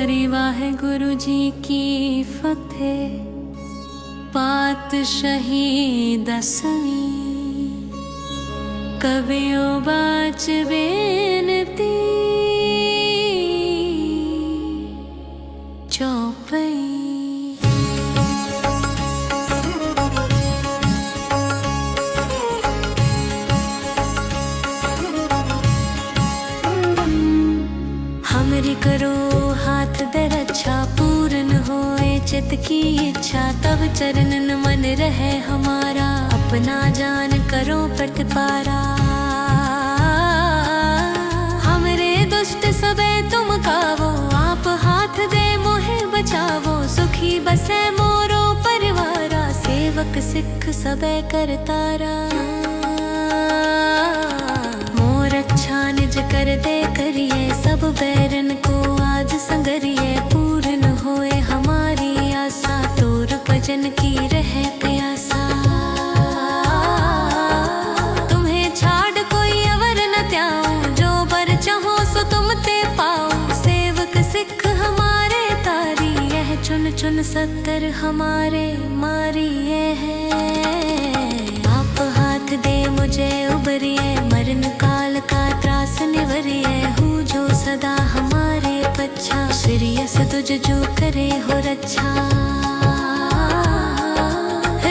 करी वाहेगुरु जी की फतेह। पातशाही दसवीं कवियों बाच बेनती चौपई। हमरी करो हाथ दे रक्षा, पूर्ण होए चित की इच्छा। तब चरणन मन रहे हमारा, अपना जान करो प्रतिपारा। हमरे दुष्ट सबे तुम कावो, आप हाथ दे मोहे बचावो। सुखी बसे मोरो परिवारा, सेवक सिख सबे करतारा। मोर अच्छा निज कर दे करिए, सब बैरन को आज संगरिए। पूर्ण होए हमारी आशा, तोर भजन की रहे प्यासा। तुम्हें छाड़ कोई अवर न त्याऊं, जो बर चाहो सो तुम ते पाओ। सेवक सिख हमारे तारी, यह चुन चुन सत्तर हमारे मारी ये है। आप हाथ दे मुझे उबरिए, मरण काल का त्रास निवरिए। हूँ जो सदा हमारे पच्छा, सिरियस तुझ जो करे हो रक्षा।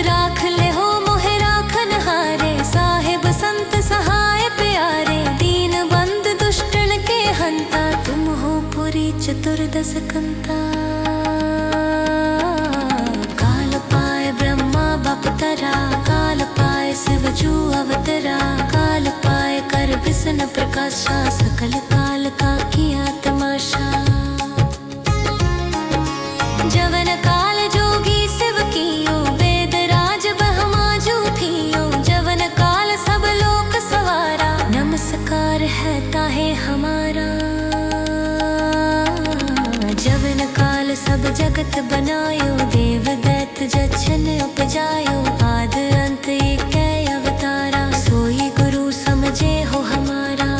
राख ले हो मोहे राखन हारे, साहिब संत सहाय प्यारे। दीन बंद दुष्टन के हंता, तुम हो पुरी चतुर्दश कंता। काल पाए ब्रह्मा बपतरा, काल पाए शिव जू अवतरा। काल पाए कर विष्णु प्रकाशा, सकल काल का किया तमाशा। जवन काल जोगी शिव कियो, वेद राज ब्रह्मा जू थियो। जवन काल सब लोक सवारा, नमस्कार है ताहे हमारा। जवन काल सब जगत बनायो, देव दैत जछन उपजायो। आद अंत एक अवतारा, सोई गुरु समझे हो हमारा।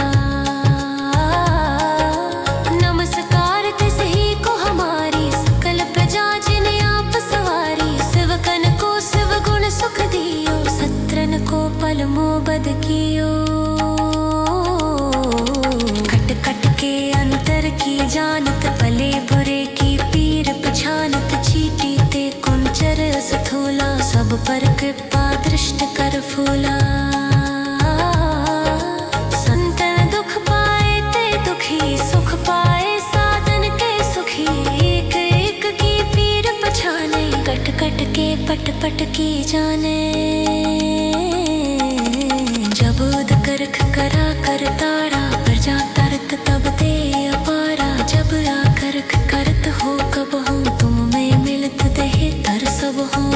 नमस्कार तिस ही को हमारी, सकल प्रजा जिन्हें आप सवारी। शिवकन को शिव गुण सुख दियो, सत्रन को पल मोबद कियो। कट कट के अंतर की जानत, भले बुरे की पीर पछानत। चीटी ते कुंचर स्थूला, सब पर कृपा दृष्ट कर फूला। संतन दुख पाए ते दुखी, सुख पाए साधन के सुखी। एक एक की पीर पछाने, कट कट के पट पट की जाने। जब उद करख करा कर तारा, प्रजा तरत तब दे अपारा। जब आकरख करत हो कब हूँ, तुम में मिलत दे तर सब हूँ।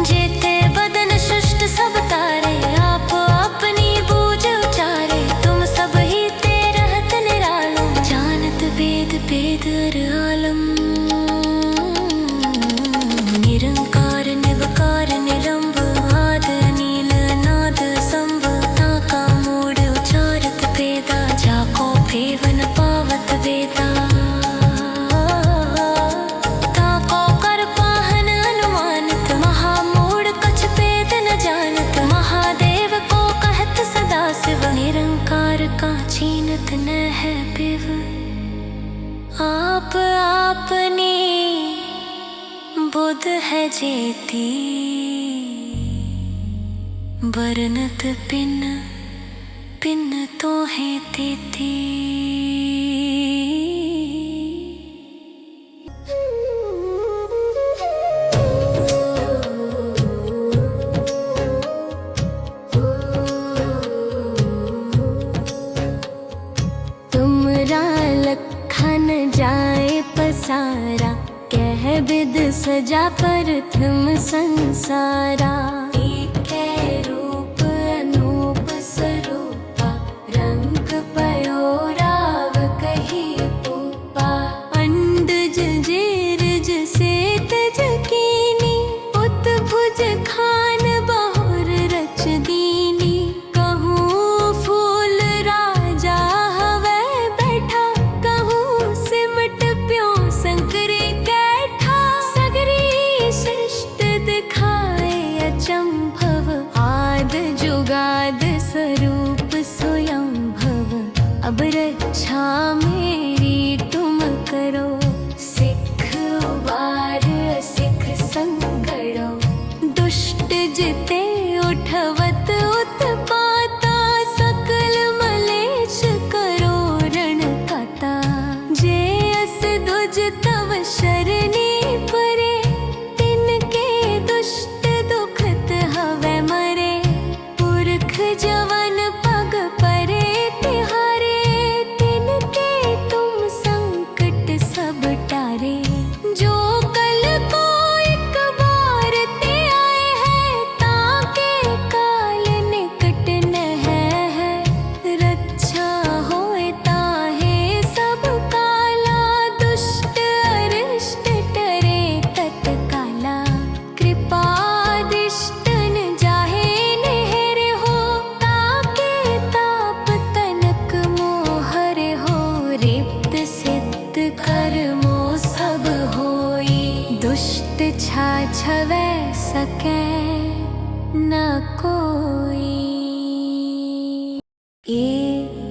जेते बदन सृष्ट सब तारे, आप अपनी बूझ उचारे। तुम सब ही ते रहत निरालो, जानत वेद वेद अर आलम। निरंकार निवकार निरंब, आद नील नाद संभ। ताका मूड उचारत वेदा, जाको फेवन पावत वेदा। ताको कर पाहन अनुमानित, महामूड कछ भेद न जानत। महादेव को कहत सदा शिव, निरंकार का छीनत न है पिव। आप आपने बुध है जेती, बरनत पिन पिन तो है तेती। तुमरा लखन जाए पसारा, कह विद सजा प्रथम संसारा। एकै रूप अनूप स्वरूपा, रंग पयो राव कही पूपा। अंडज जेरज से तज कीनी, उत भुज खान बहुर रच दीनी। कहूँ फूल राजा हवै बैठा, कहूँ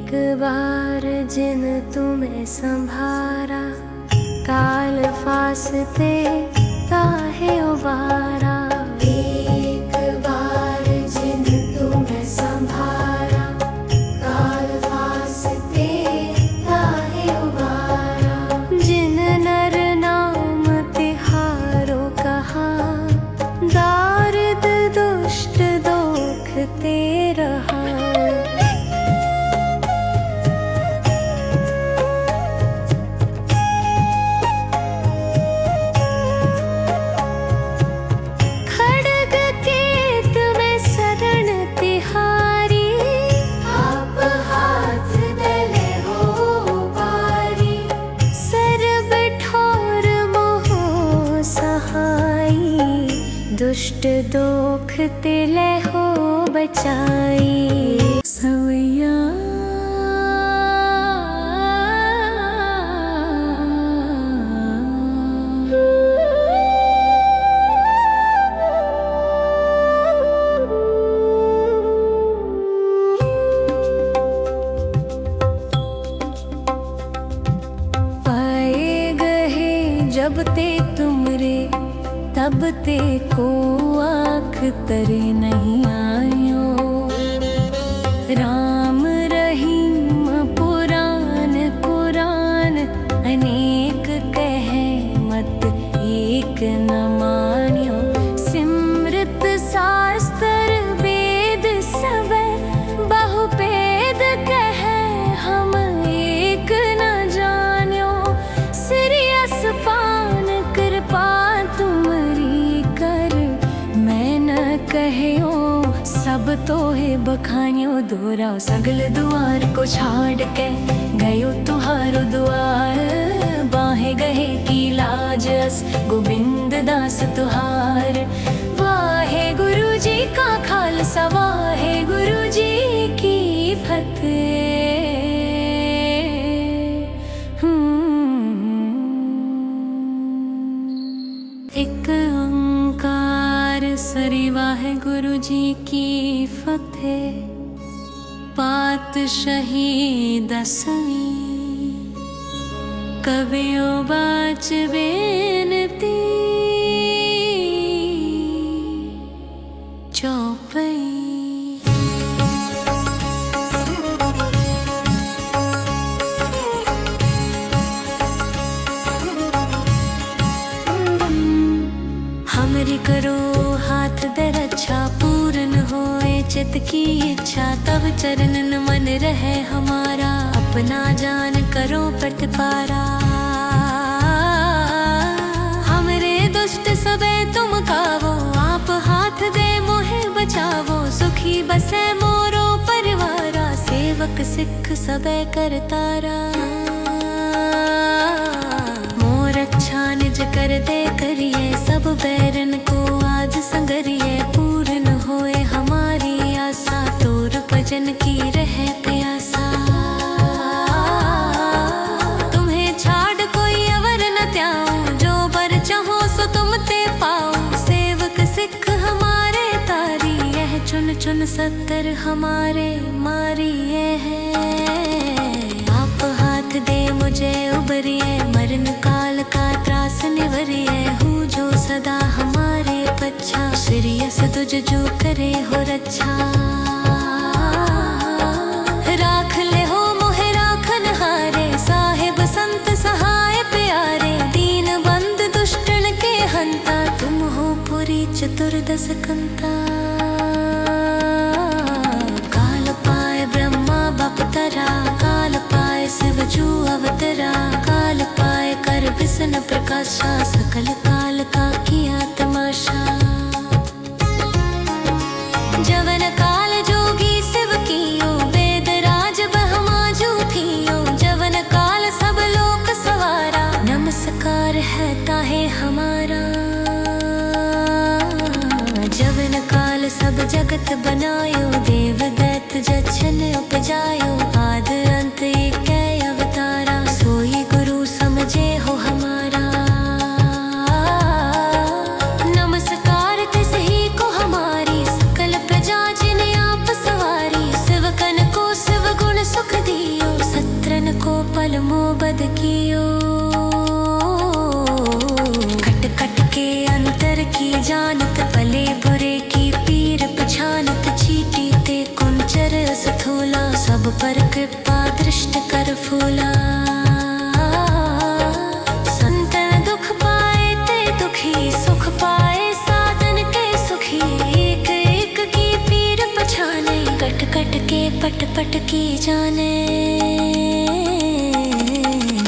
एक बार जिन तुम्हें संभारा, काल फासते काहे उबारा। एक बार जिन तुम्हें संभारा, काल फासते काहे उबारा। जिन नर नाम तिहारो कहा, दारिद दुष्ट दोखते रहा। दुष्ट दोख तिले हो बचाई। सवैया पाए गए जब ते तुमरे, तब ते को आँख तरे नहीं आयो। राम रहीम पुराण कुरान, अनेक कहे मत एक न मान्यो। सिमृत शास्त्र वेद सब, बहुपेद कहे हम एक न जान्यो। सिरियस पान कृपा कहो, सब तो है बखानियो। दोहराओ सगल द्वार को छाड़ के, गयो तुहारो द्वार। बाहे गहे की लाज अस, गोविंद दास तुहार। वाहे गुरु जी का खालसा, वाहे गुरु जी की फतेह। एक ओंकार सरी, वाहे गुरु जी की फतेह। पातशाही दसवीं, कवियो बाच बेनती। चौपई हमरी करो हाथ दे रक्षा, पूर्ण होए चित की इच्छा। तब चरणन मन रहे हमारा, अपना जान करो प्रतिपारा। हमरे दुष्ट सबे तुम कावो, आप हाथ दे मोहे बचावो। सुखी बसे मोरो परिवारा, सेवक सिख सबे करतारा। रक्षा निज कर दे करिए, सब बैरन को आज संगरिए। पूर्ण होए हमारी आशा, तोर भजन की रहे प्यासा। तुम्हें छाड़ कोई अवर न त्याऊं, जो बर चाहो सो तुम ते पाऊं। सेवक सिख हमारे तारी, यह चुन चुन सत्तर हमारे मारी है। आप हाथ दे मुझे उबरिए, मरण काल का त्रास निवरिए। हूँ जो सदा हमारे पच्छा, सिरियस तुझ जो करे हो रक्षा। राख ले हो मोहे राखन हारे, साहिब संत सहाय प्यारे। दीन बंद दुष्टन के हंता, तुम हो पुरी चतुर्दश कंता। काल पाए ब्रह्मा बपतरा, काल पाए शिव जू अवतरा। काल पाए कर विष्णु प्रकाशा, सकल काल का किया तमाशा। जवन काल जोगी शिव कियो, वेद राज ब्रह्मा जूठियो। जवन काल सब लोक सवारा, नमस्कार है ताहे हमारा। जवन काल सब जगत बनायो, देव दैत्य जछन उपजायो। आद अंत एक अवतारा, सोई गुरु समझे हो हमारा। नमस्कार तिस ही को हमारी, सकल प्रजा जिन्हें आप सवारी। शिव कन को शिव गुण सुख दी, पल मोबद कियो। कट कट के अंतर की जानत, भले बुरे की पीर पछानत। चीटी ते कुंचर स्थूला, सब पर कृपा दृष्ट कर फूला। संतन दुख पाए ते दुखी, सुख पाए साधन के सुखी। एक एक की पीर पछाने, कट कट के पट पट की जाने।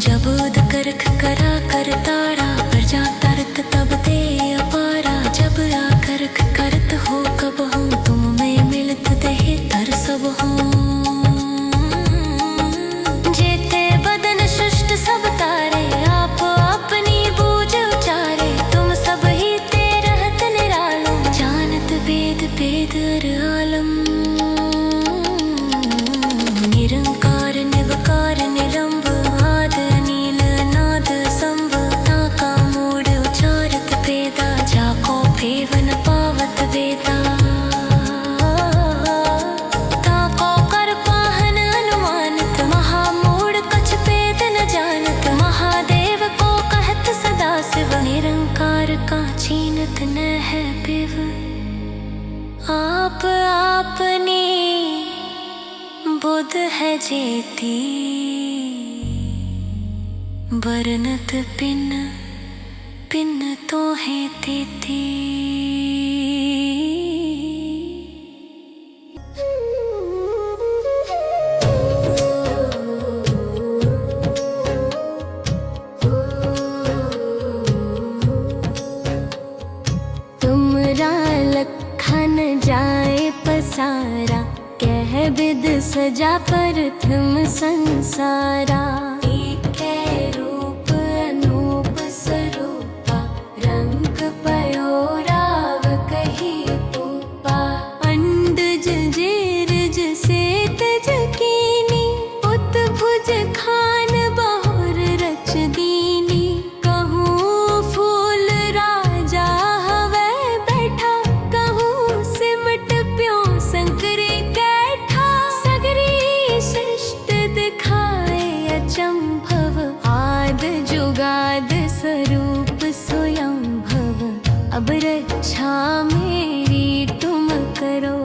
जब उद करख करा कर तारा, प्रजा तरत तब दे अपारा। जब आकरख करत हो कब हूँ, तुम में मिलत देह तर सब हूँ। जेते बदन सृष्ट सब तारे, आप अपनी बूझ उचारे। तुम सब ही ते रहत निरालो, जानत वेद वेद अर आलम। निरंकार निवकार निलंब, आद नील नाद संभ। ताका मूड उचारत वेदा, जाको फेवन पावत वेदा। ताको कर पाहन अनुमानित, महामूड कछ भेद न जानत। महादेव को कहत सदा शिव, निरंकार का छीनत न है पिव। आप आपनी बुध है जेती, बरनत पिन पिन तो है तेती। तुमरा लखन जाए पसारा, कह विद सजा प्रथम संसारा। एकै रूप अनूप स्वरूपा, रंग पयो राग कही पूपा। अंडज जेरज से तज कीनी, उत्भुज खान बहुर रच दीनी। कहूँ फूल राजा हवै बैठा, कहूँ सिमट प्यो संकरे कैठा। सगरी सृष्ट दिखाए अचंभव, आद जुगाद स्वरूप स्वयं भव। अब रक्षा मेरी तुम करो,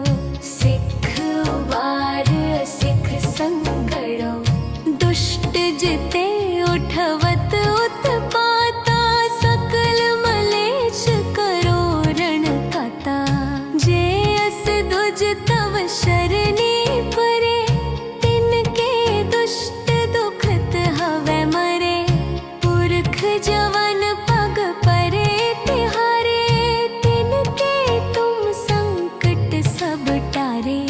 सिख उबार सिख संगड़ो। दुष्ट जिते उठवत उत्पाता, सकल मलेच्छ करो रण कता। जे अस दुज तव शरणी परे, तिनके दुष्ट दुखत हवै मरे। पुरख जवन पग परे तिहारे, तिनके तुम संकट सब टारे।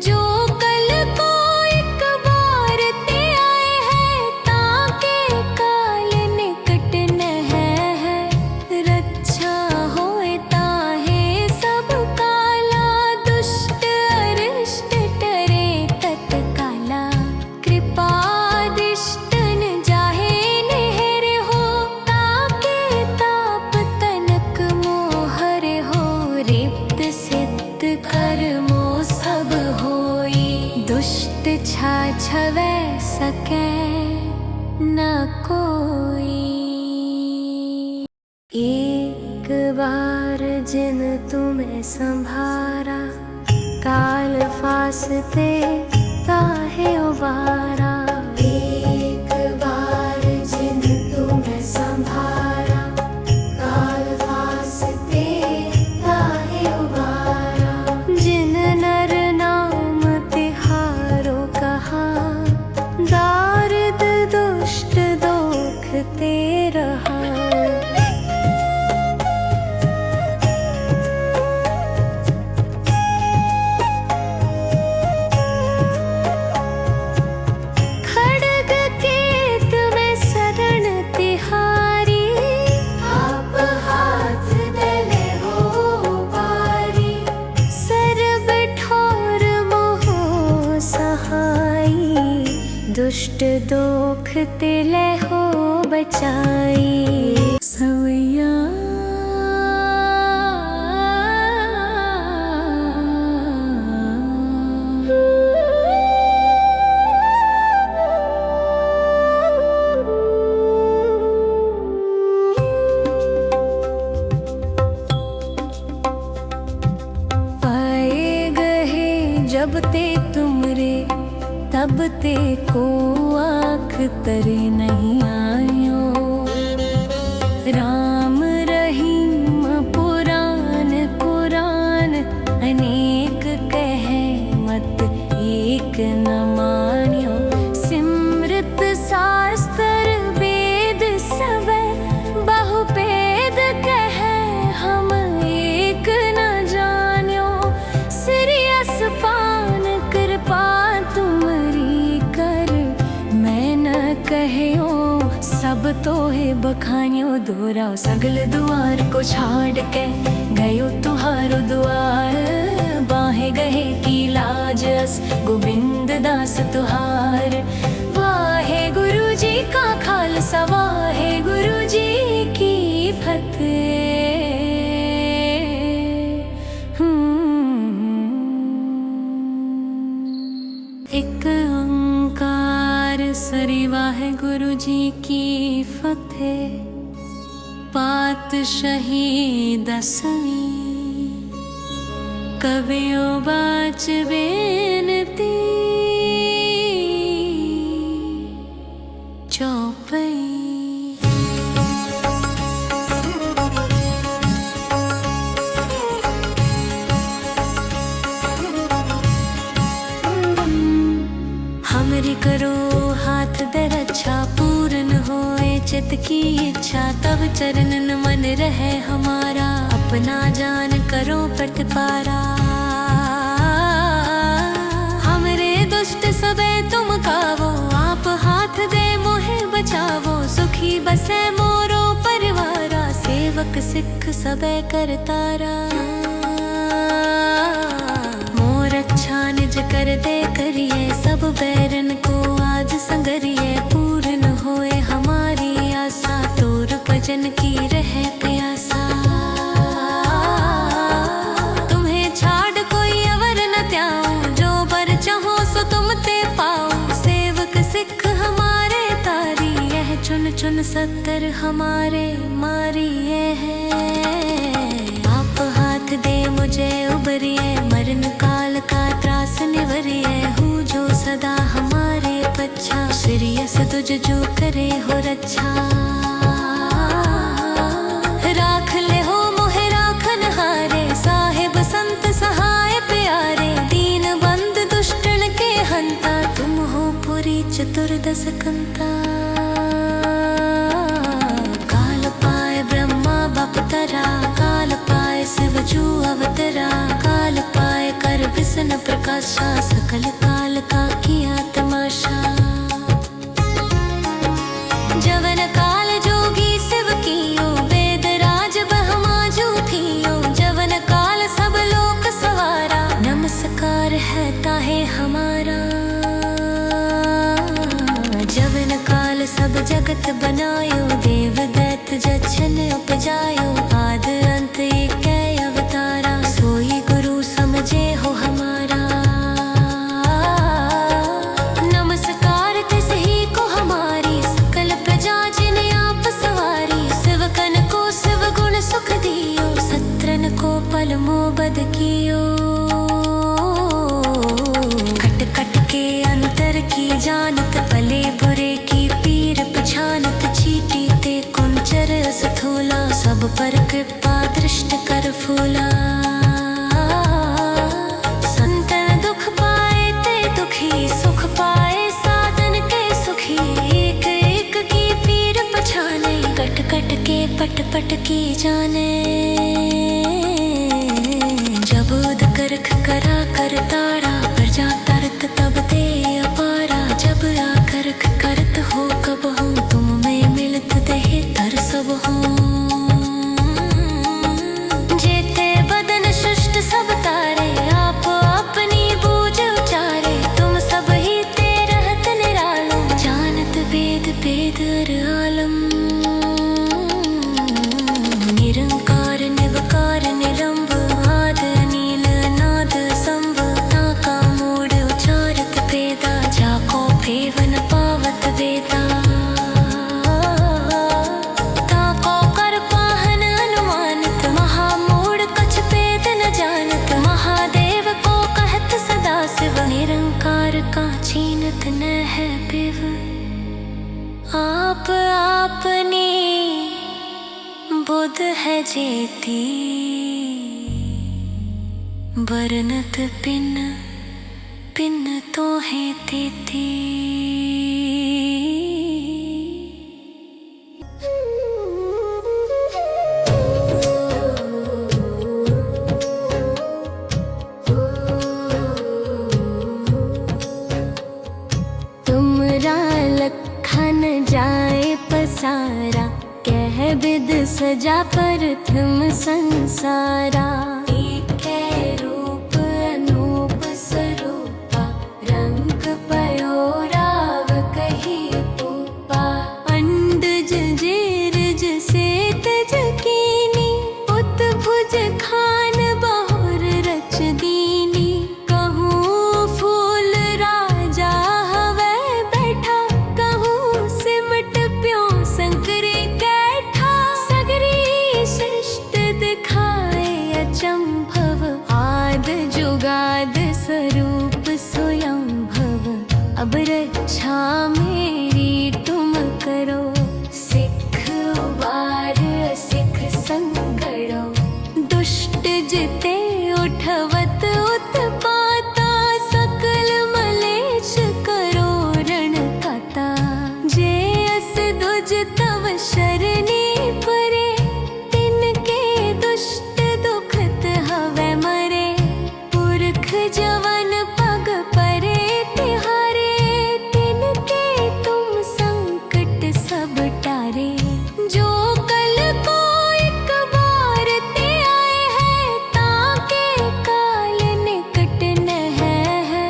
जो कल को एक बार ते आए हैं, ताके काल निकट न है। रक्षा होए ताहे सब काला, दुष्ट अरिष्ट टरे तत्काला। कृपादिष्टन जाहे नेहर हो, ताके ताप तनक मोहर हो। रिप्त सिद्ध कर्मो सब होई, दुष्ट छाछवै सकै न कोई। एक बार जिन तुम्हें संभारा, काल फासते काहे उबारा। एक बार जिन तुम्हें संभारा, काल फासते काहे उबारा। जिन नर नाम तिहारो कहा, दारिद दुष्ट दोख ते रहा। खड्ग केत में शरण तिहारी, आप हाथ दले हो पारी। सर्ब ठोर मोह सहाई, दुष्ट दोख तिले हो बचाई। सवैया को आँख तरे नहीं आयो। राम रहीम पुराण कुरान अनेक कहे मत एक न मान्यो। सिमृत शास्त्र वेद सब बहुपेद कहे हम एक न जान्यो। सिरियस पान कृपा तुमरी कर मैं न कहो। सब तो है बखानियो दोहराओ सगल द्वार को छाड़ के गयो तुहारो द्वार। बाहे गहे की लाज अस गोविंद दास तुहार। वाहे गुरु जी का खालसा वाहे गुरु जी की फतेह। एक ओंकार सरी वाहे गुरु जी की फतेह। पातशाही दसवीं कबियो बाच बेनती चौपई। हमरी करो हाथ दे रक्षा पूर्ण होए चित की इच्छा। तब चरणन मन रहे हमारा अपना जान करो प्रतिपारा। हमरे दुष्ट सबे तुम कावो आप हाथ दे मोहे बचावो। सुखी बसे मोरो परिवारा सेवक सिख सबे करतारा। मोर अच्छा निज कर दे करिए सब बैरन को आज संगरिए। पूर्ण होए हमारी आशा तोर भजन की रहे प्यासा। तुम्हें छाड़ कोई अवर न त्याऊं जो बर चाहो सो तुम ते पाओ। सेवक सिख हमारे तारी यह चुन चुन सत्तर हमारे मारी ये है। आप हाथ दे मुझे उबरिए मरण काल का त्रास निवरिए। हूँ जो सदा हमारे पच्छा सिरियस तुझ जो करे हो रक्षा। राख ले हो मोहे राखन हारे साहिब संत सहाय प्यारे। दीन बंद दुष्टन के हंता तुम हो पुरी चतुर्दश कंता। काल पाए ब्रह्मा बपतरा काल पाए शिव जू अवतरा। काल पाए कर विष्णु प्रकाशा सकल काल का किया तमाशा। जवन काल जोगी शिव कियो वेद राज ब्रह्मा जू थियो। जवन काल सब लोक सवारा नमस्कार है ताहे हमारा। जवन काल सब जगत बनायो देव दैत्य जछन उपजायो। आद अंत एक अवतारा सोई गुरु समझे हो हमारा। नमस्कार तिस ही को हमारी सकल प्रजा जिन आप सवारी। शिवकन को शिव गुण सुख दियो सत्रन को पल मोबद कियो। कट कट के अंतर की जानत भले बुरे की पीर पछानत। चीटी ते कुंचर स्थूला सब पर कृपा दृष्ट कर फूला। संतन दुख पाए ते दुखी सुख पाए साधन के सुखी। एक एक की पीर पछाने कट कट के पट पट की जाने। जब उद करख करा कर तारा प्रजा तरत तब ते अपारा। जब आकरख करत हो कब हूँ तुम में मिलत दे तर सब हूँ। जेते बदन सृष्ट सब तारे आप अपनी बूझ उचारे। तुम सब ही ते रहत निरालो जानत वेद वेदर आलम। निरंकार निवकार निरंब आद नील नाद संभ। ताका मूड उचारत वेदा जाको फेवन पावत वेदा। ताको कर पाहन अनुमानित महामूड कछ वेद न जानत। महादेव को कहत सदा शिव निरंकार का छीनत न है खुद है जेती, बरनत पिन पिन तो है तेती। तुमरा लखन जाए पसारा, कह बिद सजा पर थम संसारा। एकै रूप अनूप स्वरूपा, रंग पयो राव कही पूपा। अंडज जेरज सेत जकीनी, उत्भुज खान बहुर रच दीनी। कहूँ फूल राजा हवै बैठा, कहूँ सिमट प्यो संकरे कैठा। सगरी सृष्टि दिखाए अचंभव, आद जुगाद स्वरूप स्वयंभव। अब रक्षा मेरी तुम करो, सिख उबार सिख संगड़ो। दुष्ट जिते उठवत उत्पाता, सकल मलेच्छ करो रण काता। जे अस दुज तव शरणी परे, तिनके दुष्ट दुखत हवै मरे। पुरख जवन पग परे तिहारे, तिनके तुम संकट सब टारे। जो कल को एक बार ते आए हैं, ताके काल निकट नह है।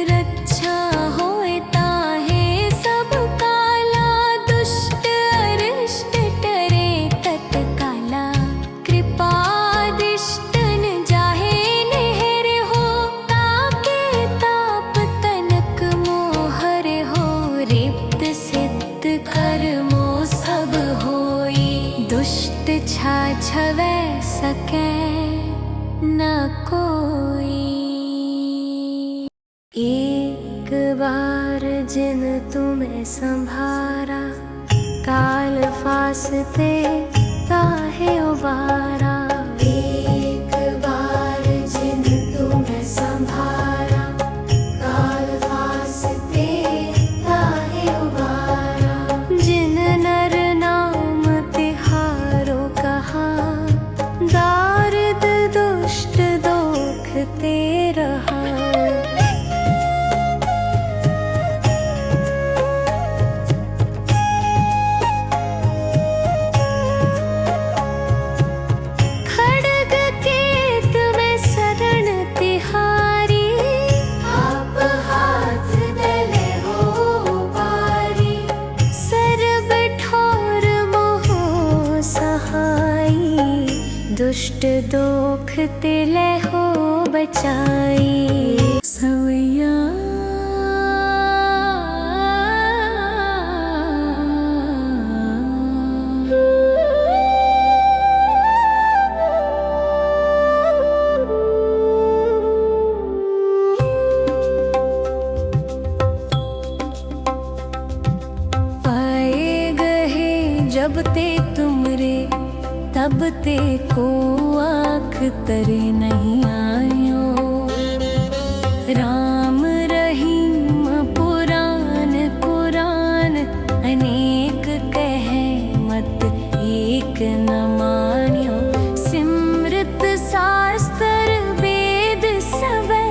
रक्षा होए ताहे सब काला, दुष्ट अरिष्ट टरे तत्काला। कृपादिष्टन जाहे नेहर हो, ताके ताप तनक मोहर हो। रिप्त सिद्ध कर्मो सब होई, दुष्ट छाछवै सकै न कोई। एक बार जिन तुम्हें संभारा, काल फासते काहे उबारा। एक बार जिन तुम्हें संभारा, काल फासते काहे उबारा। जिन नर नाम तिहारो कहा, दारिद दुष्ट दोख ते रहा। खड्ग केत में शरण तिहारी, आप हाथ दले हो पारी। सर्ब ठोर मोह सहाई, दुष्ट दोख तिले हो बचाई। सवैया पाए गहे जब ते तुमरे, तब ते को आँख तरे नहीं आयो। राम रहीम पुराण कुरान, अनेक कहे मत एक न मान्यो। सिमृत शास्त्र वेद सबे,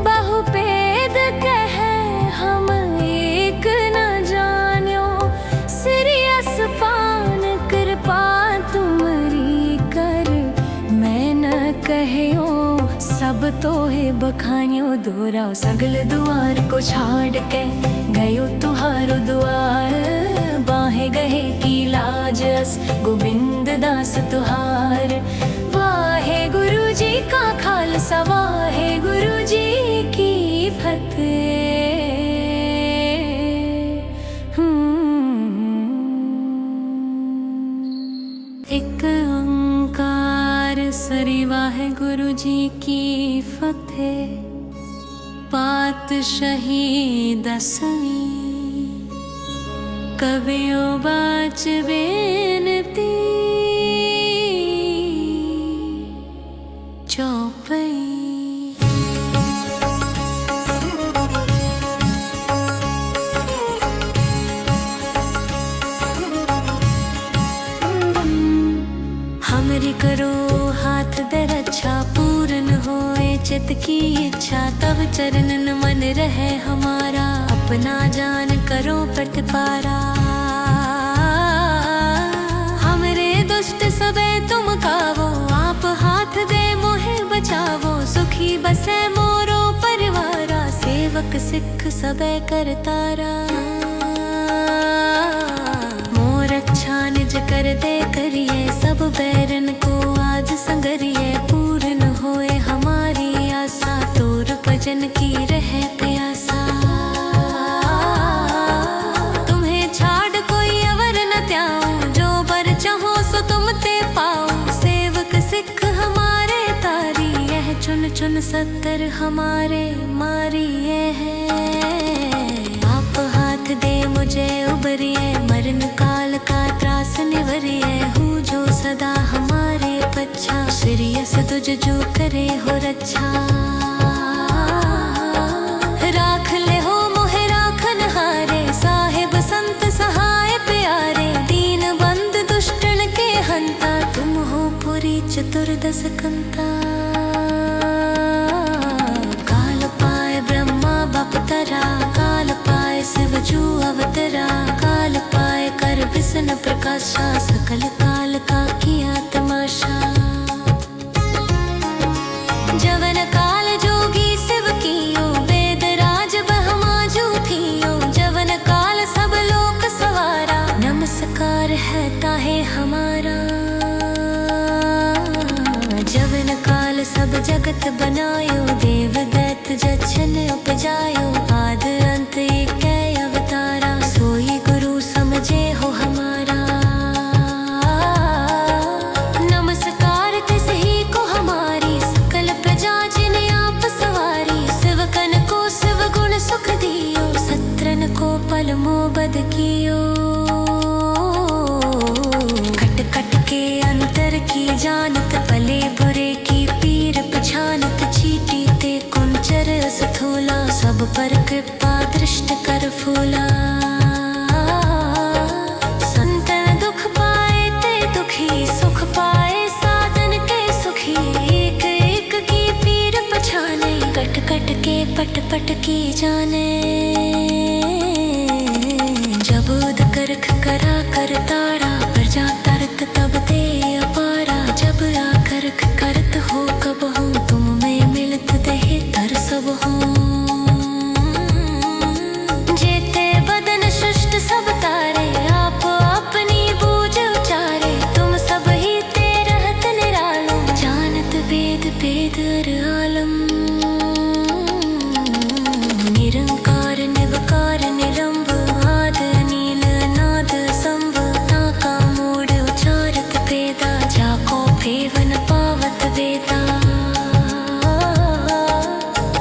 बहुपेद कहे हम एक न जान्यो। सिरियस पान कृपा तुमरी कर, मैं न कहो सब तो है बखानियो। दोहराओ सगल दुआर को छाड़ के, गयो तुहारो दुआर। बाहे गहे की लाज अस, गोविंद दास तुहार। वाहे गुरु जी का खालसा, वाहे गुरु जी की फतेह। एक ओंकार सरी, वाहेगुरु जी की फतेह। पातशाही दसवीं, कबियो बाच बेनती। की इच्छा तब चरणन मन रहे हमारा, अपना जान करो प्रतिपारा। हमरे दुष्ट सबे तुम कावो, आप हाथ दे मोहे बचावो। सुखी बसे मोरो परिवारा, सेवक सिख सबे करतारा। मोर अच्छा निज कर दे करिए, सब बैरन को आज संगरिए। पूर्ण होए हमारी आशा, तोर भजन की रहे प्यासा। तुम्हें छाड़ कोई अवर न त्याऊं, जो बर चाहो सो तुम ते पाओ। सेवक सिख हमारे तारी, यह चुन चुन सत्तर हमारे मारी ये है। आप हाथ दे मुझे उबरिए, मरण काल का त्रास निवरिए। हूँ जो सदा हमारे पच्छा, सिरियस तुझ जो करे हो रक्षा। राख ले हो मोहे राखन हारे, साहिब संत सहाय प्यारे। दीन बंद दुष्टन के हंता, तुम हो पुरी चतुर्दश कंता। काल पाए ब्रह्मा बपतरा, काल पाए शिव जू अवतरा। काल पाए कर विष्णु प्रकाशा, सकल काल का किया तमाशा। जवन काल जोगी शिव कियो, वेद राज ब्रह्मा जूठियो। जवन काल सब लोक सवारा, नमस्कार है ताहे हमारा। जवन काल सब जगत बनायो, देव दैत जछन उपजायो। आद अंत एक अवतारा, सोई गुरु समझे हो हमारा। नमस्कार तिस ही को हमारी, सकल प्रजा जिन्हें आप सवारी। शिवकन को शिव गुण सुख दियो, सत्रन को पल मोबद कियो। कट कट के अंतर की जानत, भले बुरे की पीर पछानत। चीटी ते कुंचर स्थूला, सब पर कृपा दृष्ट कर फूला। संतन दुख पाए ते दुखी, सुख पाए साधन के सुखी। एक एक की पीर पछाने, कट कट के पट पट की जाने। जब उद करख करा कर तारा, प्रजा तरत तब दे अपारा। जब आकरख करत हो कब हूँ, तुम में मिलत दे तर सब हूँ। जेते बदन सृष्ट सब तारे, आप अपनी बूझ उचारे। तुम सब ही ते रहत निरालम, जानत वेद वेद अर आलम। निरंकार निवकार निरंब, आद नील नाद संभ। नाका मूड उचारत वेदा, जाको फेवन पावत वेदा।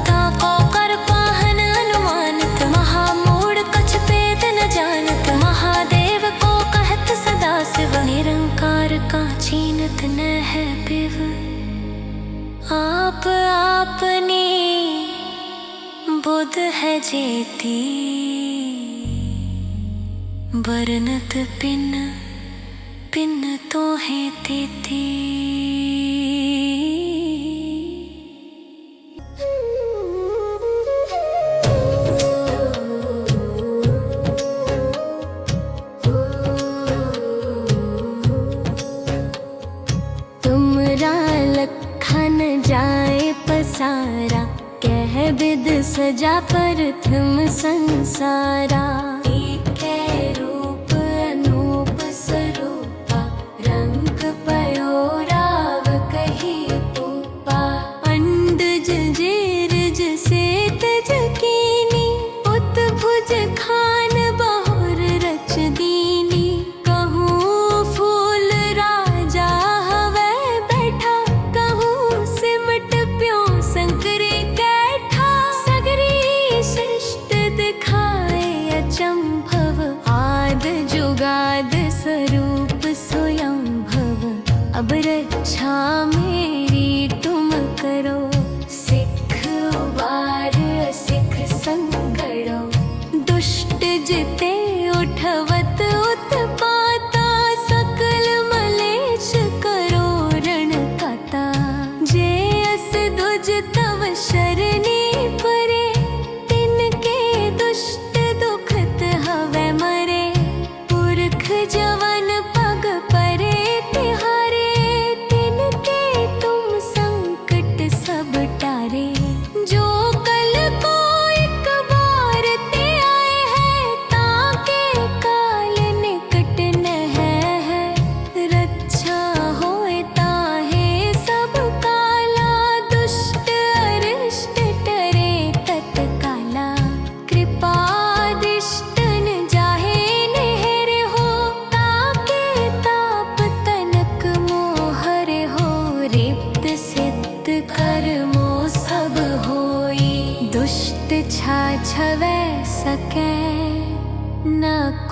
ताको कर पाहन अनुमानित, महामूढ़ कछ भेद न जानत। महादेव को कहत सदा शिव, निरंकार का छीनत न है पिव। आप आपनी बुध है जेती, बरनत पिन पिन तो है तेती। तुमरा लखन जाए पसारा, कह विद सजा प्रथम संसारा। रूप अनूप स्वरूपा, रंग पयो राव कही पूपा। अंडज जेरज से तज कीनी, उत्भुज खान बहुर रच दीनी। कहूँ फूल राजा हवै बैठा, कहूँ सिमट प्यो संकरे कैठा। सगरी सृष्ट दिखाए अचंभव, आद जुगाद स्वरूप स्वयं भव। अब रक्षा मेरी तुम करो, सिख उबार सिख संगड़ो। दुष्ट जिते उठवत उत्पाता, सकल मलेश करो रण कता। जे अस दुज तव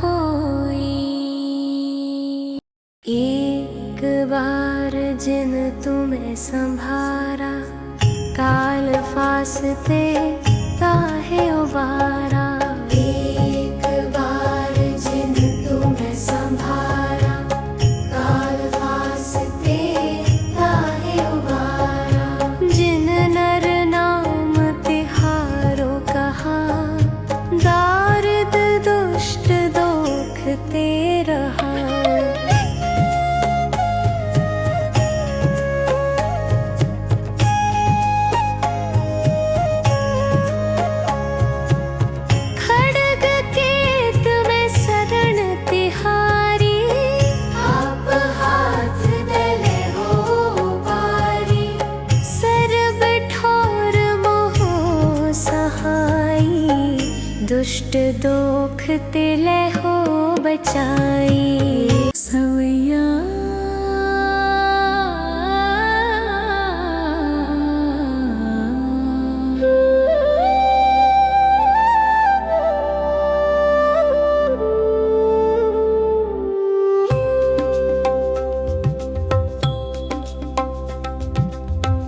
कोई। एक बार जिन तुम्हें संभारा, काल फासते काहे उबारा। एक बार जिन तुम्हें संभारा, काल फासते काहे उबारा। जिन नर नाम तिहारो कहा, दारिद दुष्ट दोखते रहा। दुष्ट दोख तिले हो बचाई। सवैया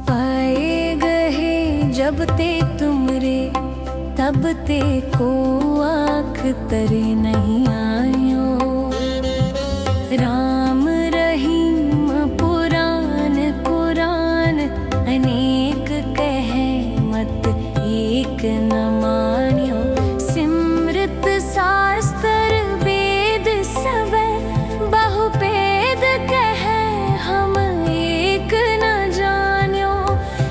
पाए गए जब ते तुमरे, तब ते को आँख तरे नहीं आयो। राम रहीम पुराण कुरान, अनेक कहे मत एक न मान्यो। सिमृत शास्त्र वेद सब, बहुपेद कहे हम एक न जान्यो।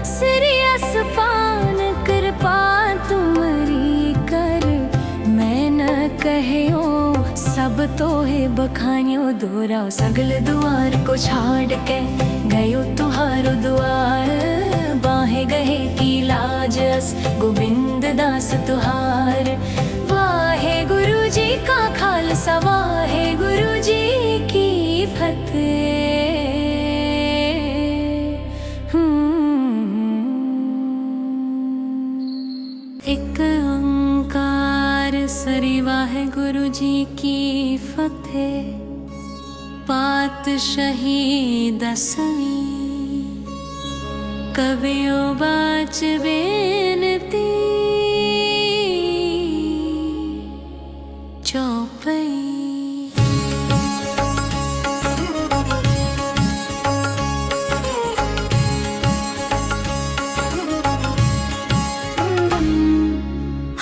सिरियस पान कृपा तुमरी कर, मैं न कहो सब तो है बखानियो। दोरा सगल द्वार को छाड़ के गयो तुहारो द्वार। बाहे गहे की लाज अस गोविंद दास तुहार। वाहे गुरु जी का खालसा, वाहे गुरु जी की फतेह। एक ओंकार सरी, वाहे गुरु जी की फतेह। पातशाही दसवीं, कवियो बाच बेनती चौपई।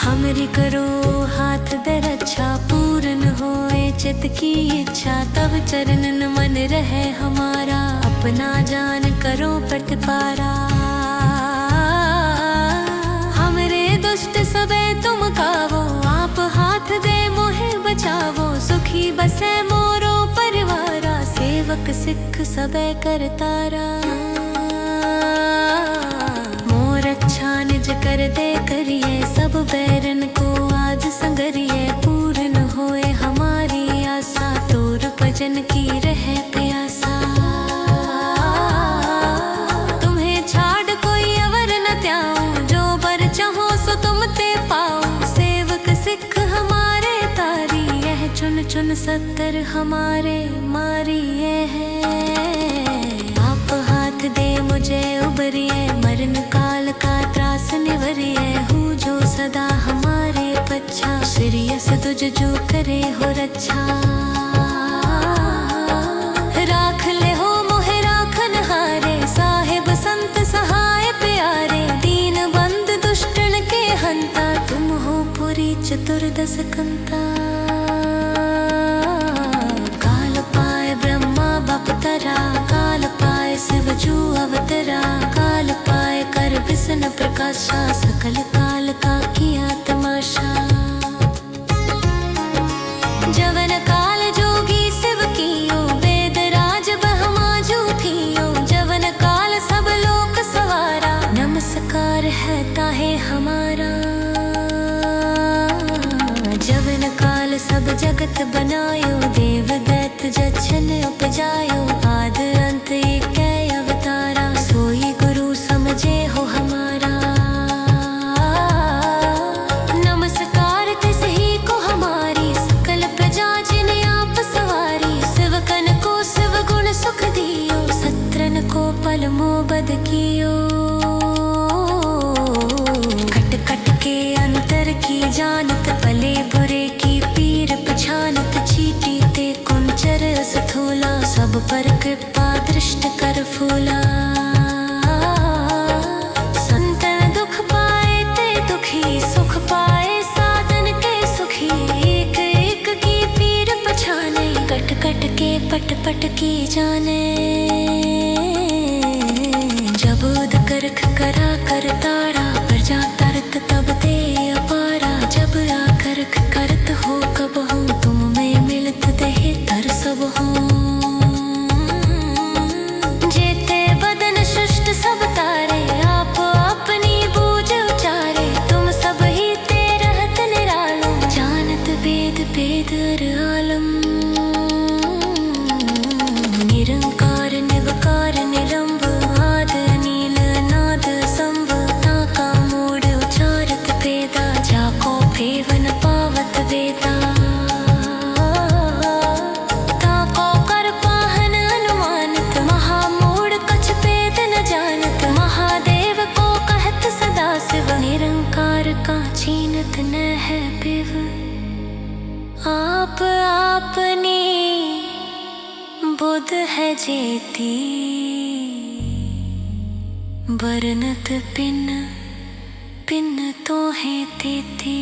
हमरी करो हाथ दे रक्षा, पूर्ण होए चित की इच्छा। तब चरणन मन रहे हमारा, अपना जान करो प्रतिपारा। हमरे दुष्ट सबे तुम कावो, आप हाथ दे मोहे बचावो। सुखी बसे मोरो परिवारा, सेवक सिख सबे करतारा। अच्छा निज कर दे करिए, सब बैरन को आज संगरिए। पूर्ण होए हमारी आशा, तोर भजन की रहे प्यासा। तुम्हें छाड़ कोई अवर न त्याऊं, जो बर चाहो सो तुम ते पाओ। सेवक सिख हमारे तारी, यह चुन चुन सत्तर हमारे मारी है। आप हाथ दे मुझे उबरिए, मरण काल का त्रास निवरिए। हूँ जो सदा हमारे पच्छा, सिरियस तुझ जो करे हो रक्षा। राख ले हो मोहे राखन हारे, साहेब संत सहाय प्यारे। दीन बंद दुष्टन के हंता, तुम हो पुरी चतुर्दश कंता। काल पाए ब्रह्मा बपतरा, काल पाए शिव जू अवतरा। काल पाए कर विष्णु प्रकाशा, सकल काल का किया तमाशा। जवन काल जोगी शिव कियो, वेद राज ब्रह्मा जू थियो। जवन काल सब लोक सवारा, नमस्कार है ताहे हमारा। जवन काल सब जगत बनायो, देव दैत जछन उपजायो। आद अंत एक अवतारा, सोई गुरु समझे हो हमारा। नमस्कार तिस ही को हमारी, सकल पर कृपा दृष्ट कर फूला। संतन दुख पाए ते दुखी, सुख पाए साधन के सुखी। एक एक की पीर पछाने, कट कट के पट पट की जाने। जब उद करख करा कर तारा, प्रजा तरत तब दे अपारा। जब आकरख करत हो कब हूँ, तुम में मिलत देह तर सब हूँ। जेते बदन सृष्ट सब तारे, आप अपनी बूझ उचारे। तुम सब ही ते रहत निरालो, जानत वेद वेद अर आलम। निरंकार निवकार निरंब, आद नील अनाद संभ। नाका मूढ़ उचारत वेदा, जाको फेवन पावत वेदा। ताको कर पाहन अनुमानित, महामूढ़ कछ वेद न जानत। महादेव को कहत सदा शिव, निरंकार का छीनत न है पिव। आप आपनी बुध है जेती, बरनत पिन पिन तो है तेती।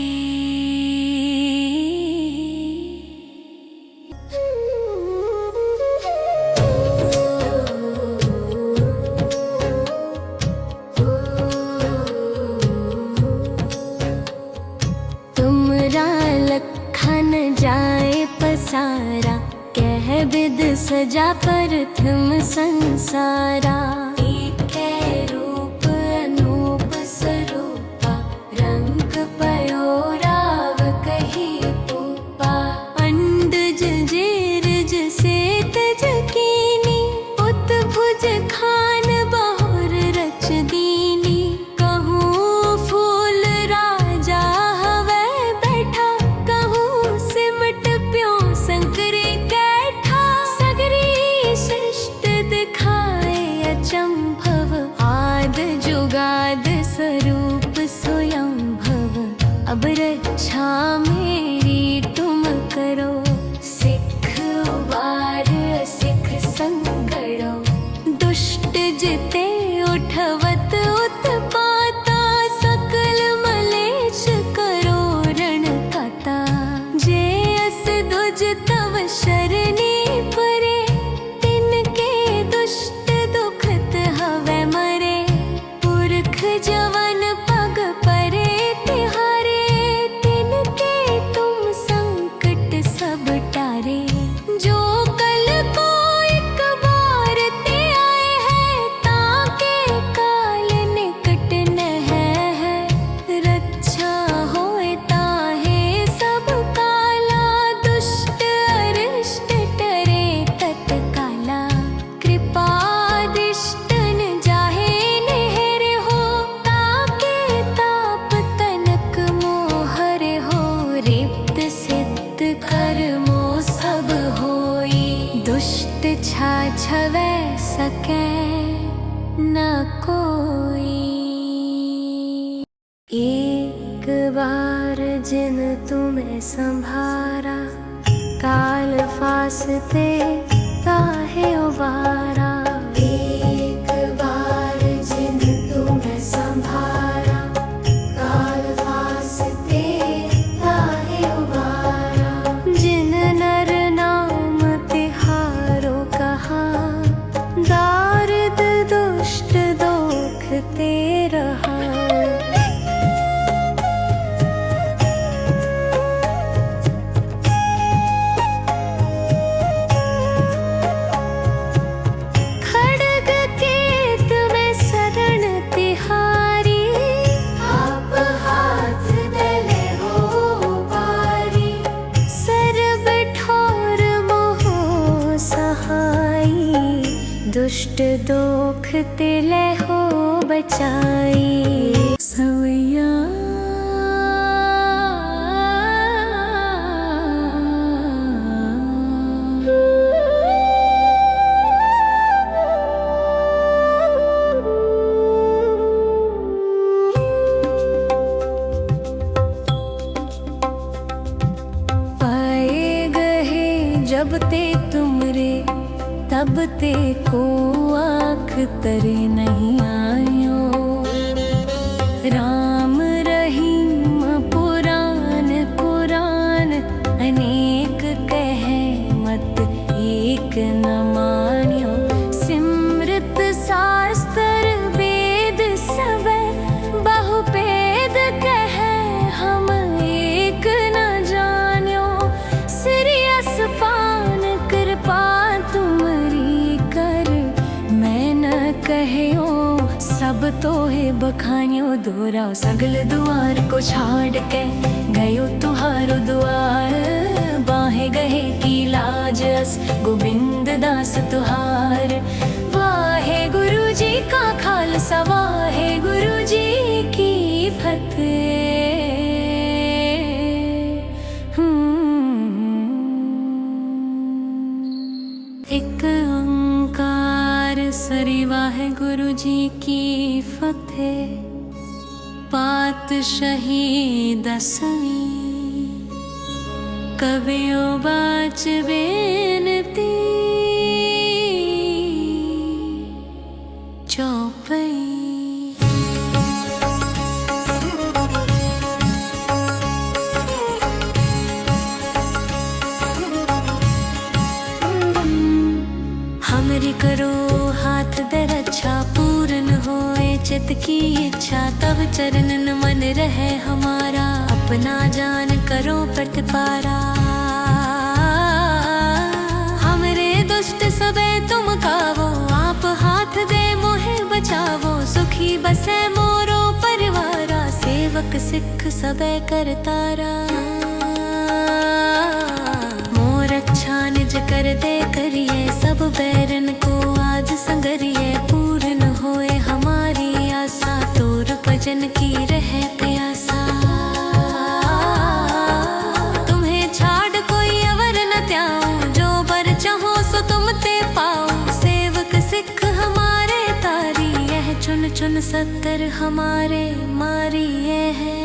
तुमरा लखन जाए पसारा, कह विद सजा प्रथम संसारा। एक रूप अनूप स्वरूपा, रंग पयोराव कही पूपा। अंडज जेरज से तज कीनी, उत्भुज खान बहुर रच दीनी। कहूँ फूल राजा हवै बैठा, कहूँ सिमट प्यों संकरे कैठा। सगरी सृष्ट दिखाए अचंभव, आद जुगाद स्वरूप स्वयं भव। अब रक्षा मेरी तुम करो, सिख उबार सिख संगड़ो। दुष्ट जिते उठवत उत्पाता, सकल मलेच्छ करो रण काता। जे अस दुज तव शरणी परे, तिनके दुष्ट दुखत हवै मरे। पुरख जवन पग परे तिहारे, तिनके तुम संकट सब टारे। जो कल को एक बार ते आए हैं, ताके काल निकट न है। रक्षा होए ताहे सब काला, दुष्ट अरिष्ट टरे तत्काला। कृपादिष्टन जाहे नेहर हो, ताके ताप तनक मोहर हो। रिप्त सिद्ध कर्मो सब होई, दुष्ट छाछवै सकै न कोई। एक बार जिन तुम्हें संभारा, काल फासते काहे उबारा। एक बार जिन तुम्हें संभारा, काल फासते काहे उबारा। जिन नर नाम तिहारो कहा, दारिद दुष्ट दोख ते रहा। खड्ग केत में शरण तिहारी, आप हाथ दले हो पारी। सर्ब ठोर मोह सहाई, दुष्ट दोख तिले हो बचाई। सवैया पाए गए जब ते तुमरे, तब ते को आँख तरे नहीं आयो। राम रहीम पुराण पुराण अनेक कहे मत एक न मान्यो। सिमृत शास्त्र वेद सब बहुपेद कहे हम एक न जान्यो। सिरियस पान कृपा तुमरी कर मैं न कहो। सब तो है बखान्यो दोरा सगल द्वार को छाड़ के गयो तुहारो द्वार। बाहे गहे की लाज अस गोविंद दास तुहार। वाहे गुरु जी का खालसा वाहे गुरु जी की फतेह। एक ओंकार सरी वाहे गुरु जी की फतेह। पातशाही दसवीं कवियो बाच बेनती चौपई। हमरी करो हाथ दे रक्षा पूर्ण होए चित की इच्छा। तब चरणन मन रहे हमारा अपना जान करो प्रतिपारा। हमरे दुष्ट सबे तुम कावो आप हाथ दे मोहे बचावो। सुखी बसे मोरो परिवारा सेवक सिख सबे करतारा। मोर अच्छा निज कर दे करिए सब बैरन को आज संगरिए। पूर्ण होए हमारी आशा तोर भजन की रहे प्यासा। तुम्हें छाड़ कोई अवर न त्याऊं जो बर चाहो सो तुम ते पाओ। सेवक सिख हमारे तारी यह चुन चुन सत्तर हमारे मारी ये है।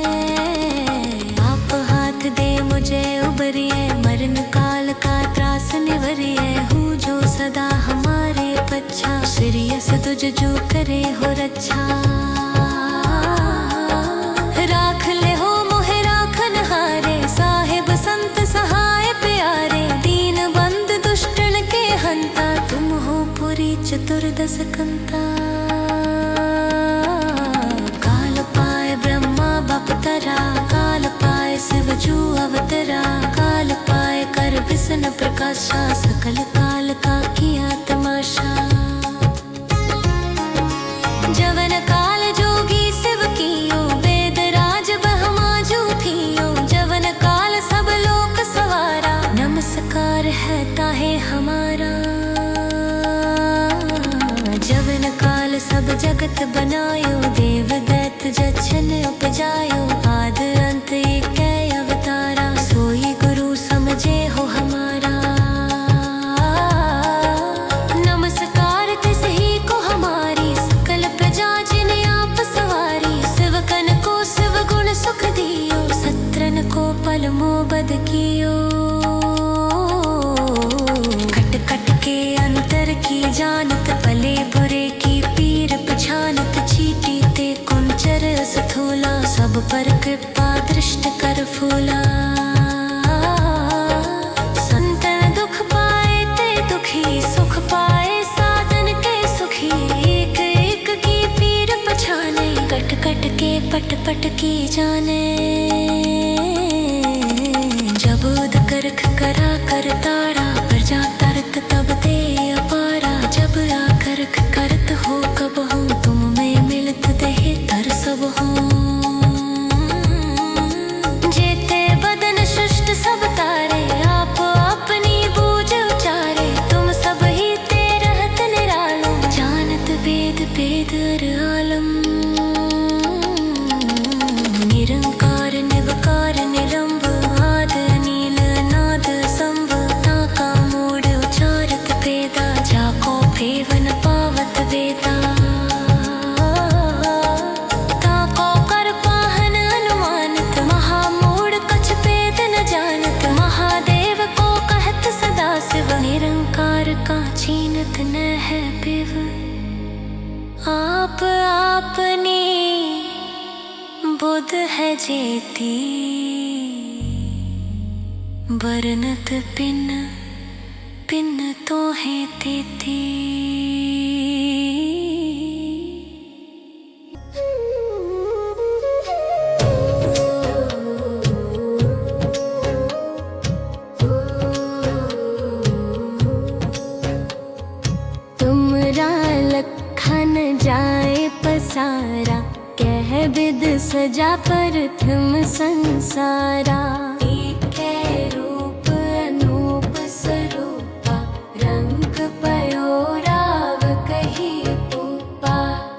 आप हाथ दे मुझे उबरिए मरण काल का त्रास निवरिए। हूँ जो सदा हमारे पच्छा सिरियस तुझ जो करे हो रक्षा। राख ले हो मोहे राखन हारे साहेब संत सहाय प्यारे। दीन बंद दुष्टन के हंता तुम हो पुरी चतुर्दश कंता। काल पाए ब्रह्मा बपतरा काल पाए शिव जू अवतरा। काल पाए कर विष्णु प्रकाशा सकल काल का किया तमाशा। जवन काल जोगी शिव कियो वेद राज ब्रह्मा जू थियो। जवन काल सब लोक सवारा नमस्कार है ताहे हमारा। जवन काल सब जगत बनायो देव दैत जछन उपजायो। आद अंत एक अवतारा सोई गुरु समझे हो हमारा। नमस्कार तिस ही को हमारी सकल प्रजा जिन्हें आप सवारी। शिवकन को शिव गुण सुख दियो सत्रन को पल मोबद कियो। कट कट के अंतर की जानत भले बुरे की पीर पछानत। चीटी ते कुंचर सथोला सब पर कृपा दृष्ट कर फूला। संतन दुख पाए ते दुखी सुख पाए साधन के सुखी। एक एक की पीर पछाने कट कट के पट पट की जाने। जब उद करख करा कर तारा प्रजा तरत तब दे अपारा। जब आकरख करत हो कब हो तुम में मिलत दे तर सब हो। जेते बदन सृष्ट सब तारे आप अपनी बूझ उचारे। तुम सब ही ते रहत निरालो जानत वेद वेद आलम। निरंकार निवकार निरंब आद नील नाद संभ। ताका मूड उचारत वेदा जाको फेवन पावत वेदा। ताको गोद है जेती, बरनत पिन पिन तो है तेती। तुमरा लखन जाए पसारा, कह बिद सजा परथम संसारा। एकै रूप अनूप स्वरूपा, रंग पयो राव कही पूपा।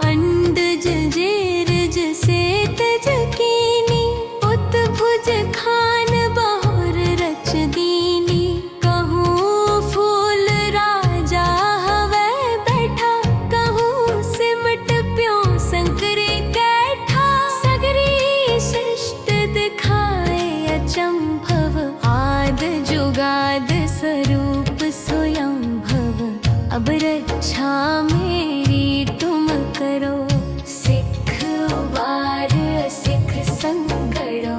अंडज जेरज से तज कीनी, उत भुज खान बहुर रच दीनी। कहूँ फूल राजा हवै बैठा, कहूँ सिमट प्यों संकरे कैठा। सगरी सृष्ट दिखाए अचंभव, आद जुगाद स्वरूप स्वयंभव। अब रक्षा मेरी तुम करो, सिख उबार सिख संगड़ो।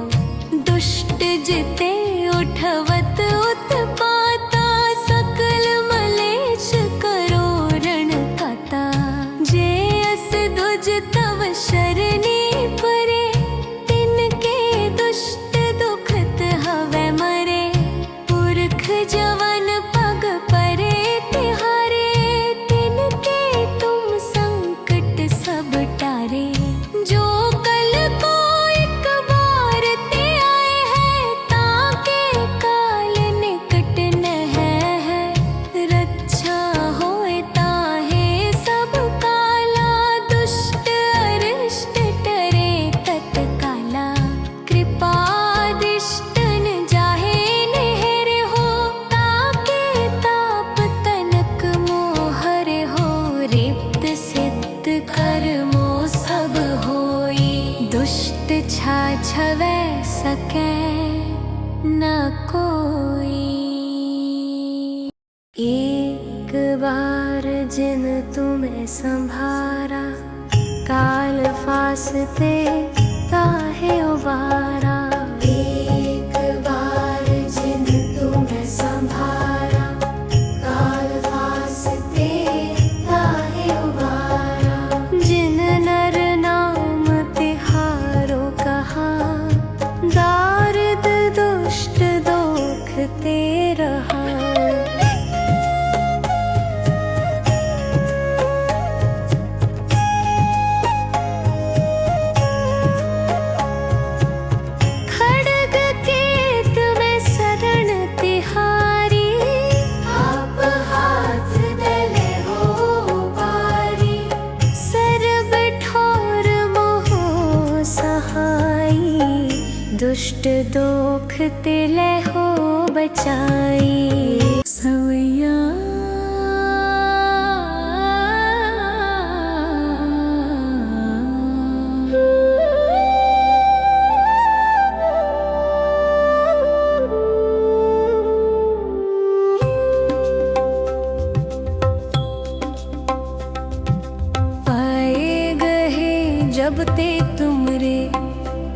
दुष्ट जिते उठवत उत्पाता, सकल मलेच्छ करो रण काता। जे अस दुज तव शरणी परे, तिनके दुष्ट दुखत हवै मरे। पुरख जवन पग परे तिहारे, तिनके तुम संकट सब टारे। जो कल को एक बार ते आए हैं, ताके काल निकट नह है। रक्षा होए ताहे सब काला, दुष्ट अरिष्ट टरे तत्काला। कृपादिष्टन जाहे नेहर हो, ताके ताप तनक मोहर हो। रिप्त सिद्ध कर्मो सब होई, दुष्ट छाछवै सकै न कोई। एक बार जिन तुम्हें संभारा, काल फासते काहे उबारा। एक बार जिन तुम्हें संभारा, काल फासते काहे उबारा। जिन नर नाम तिहारो कहा, दारिद दुष्ट दोखते रहा। खड्ग केत में शरण तिहारी, आप हाथ दले हो पारी। सर्ब ठोर मोहो सहाई, दुष्ट दोख तिले हो बचाई। सवैया पाए गहे जब ते तुमरे,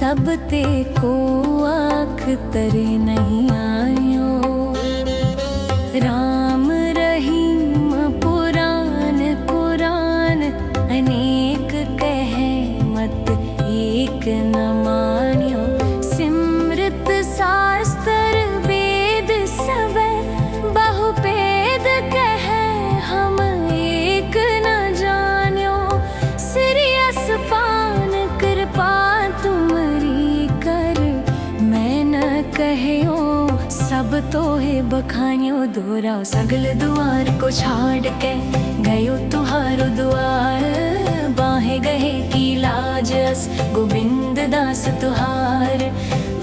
तब ते को आँख तरे नहीं आयो। राम रहीम पुराण कुरान, अनेक कहे मत एक न मान्यो। सिमृत शास्त्र वेद सबे, बहुपेद कहे हम एक न जान्यो। सिरियस पान कृपा तुमरी कर, मैं न कहो सब तो है बखान्यो। दोरा सगल द्वार को छाड़ के गयो तुहारो द्वार। बाहे गहे की लाज अस गोविंद दास तुहार।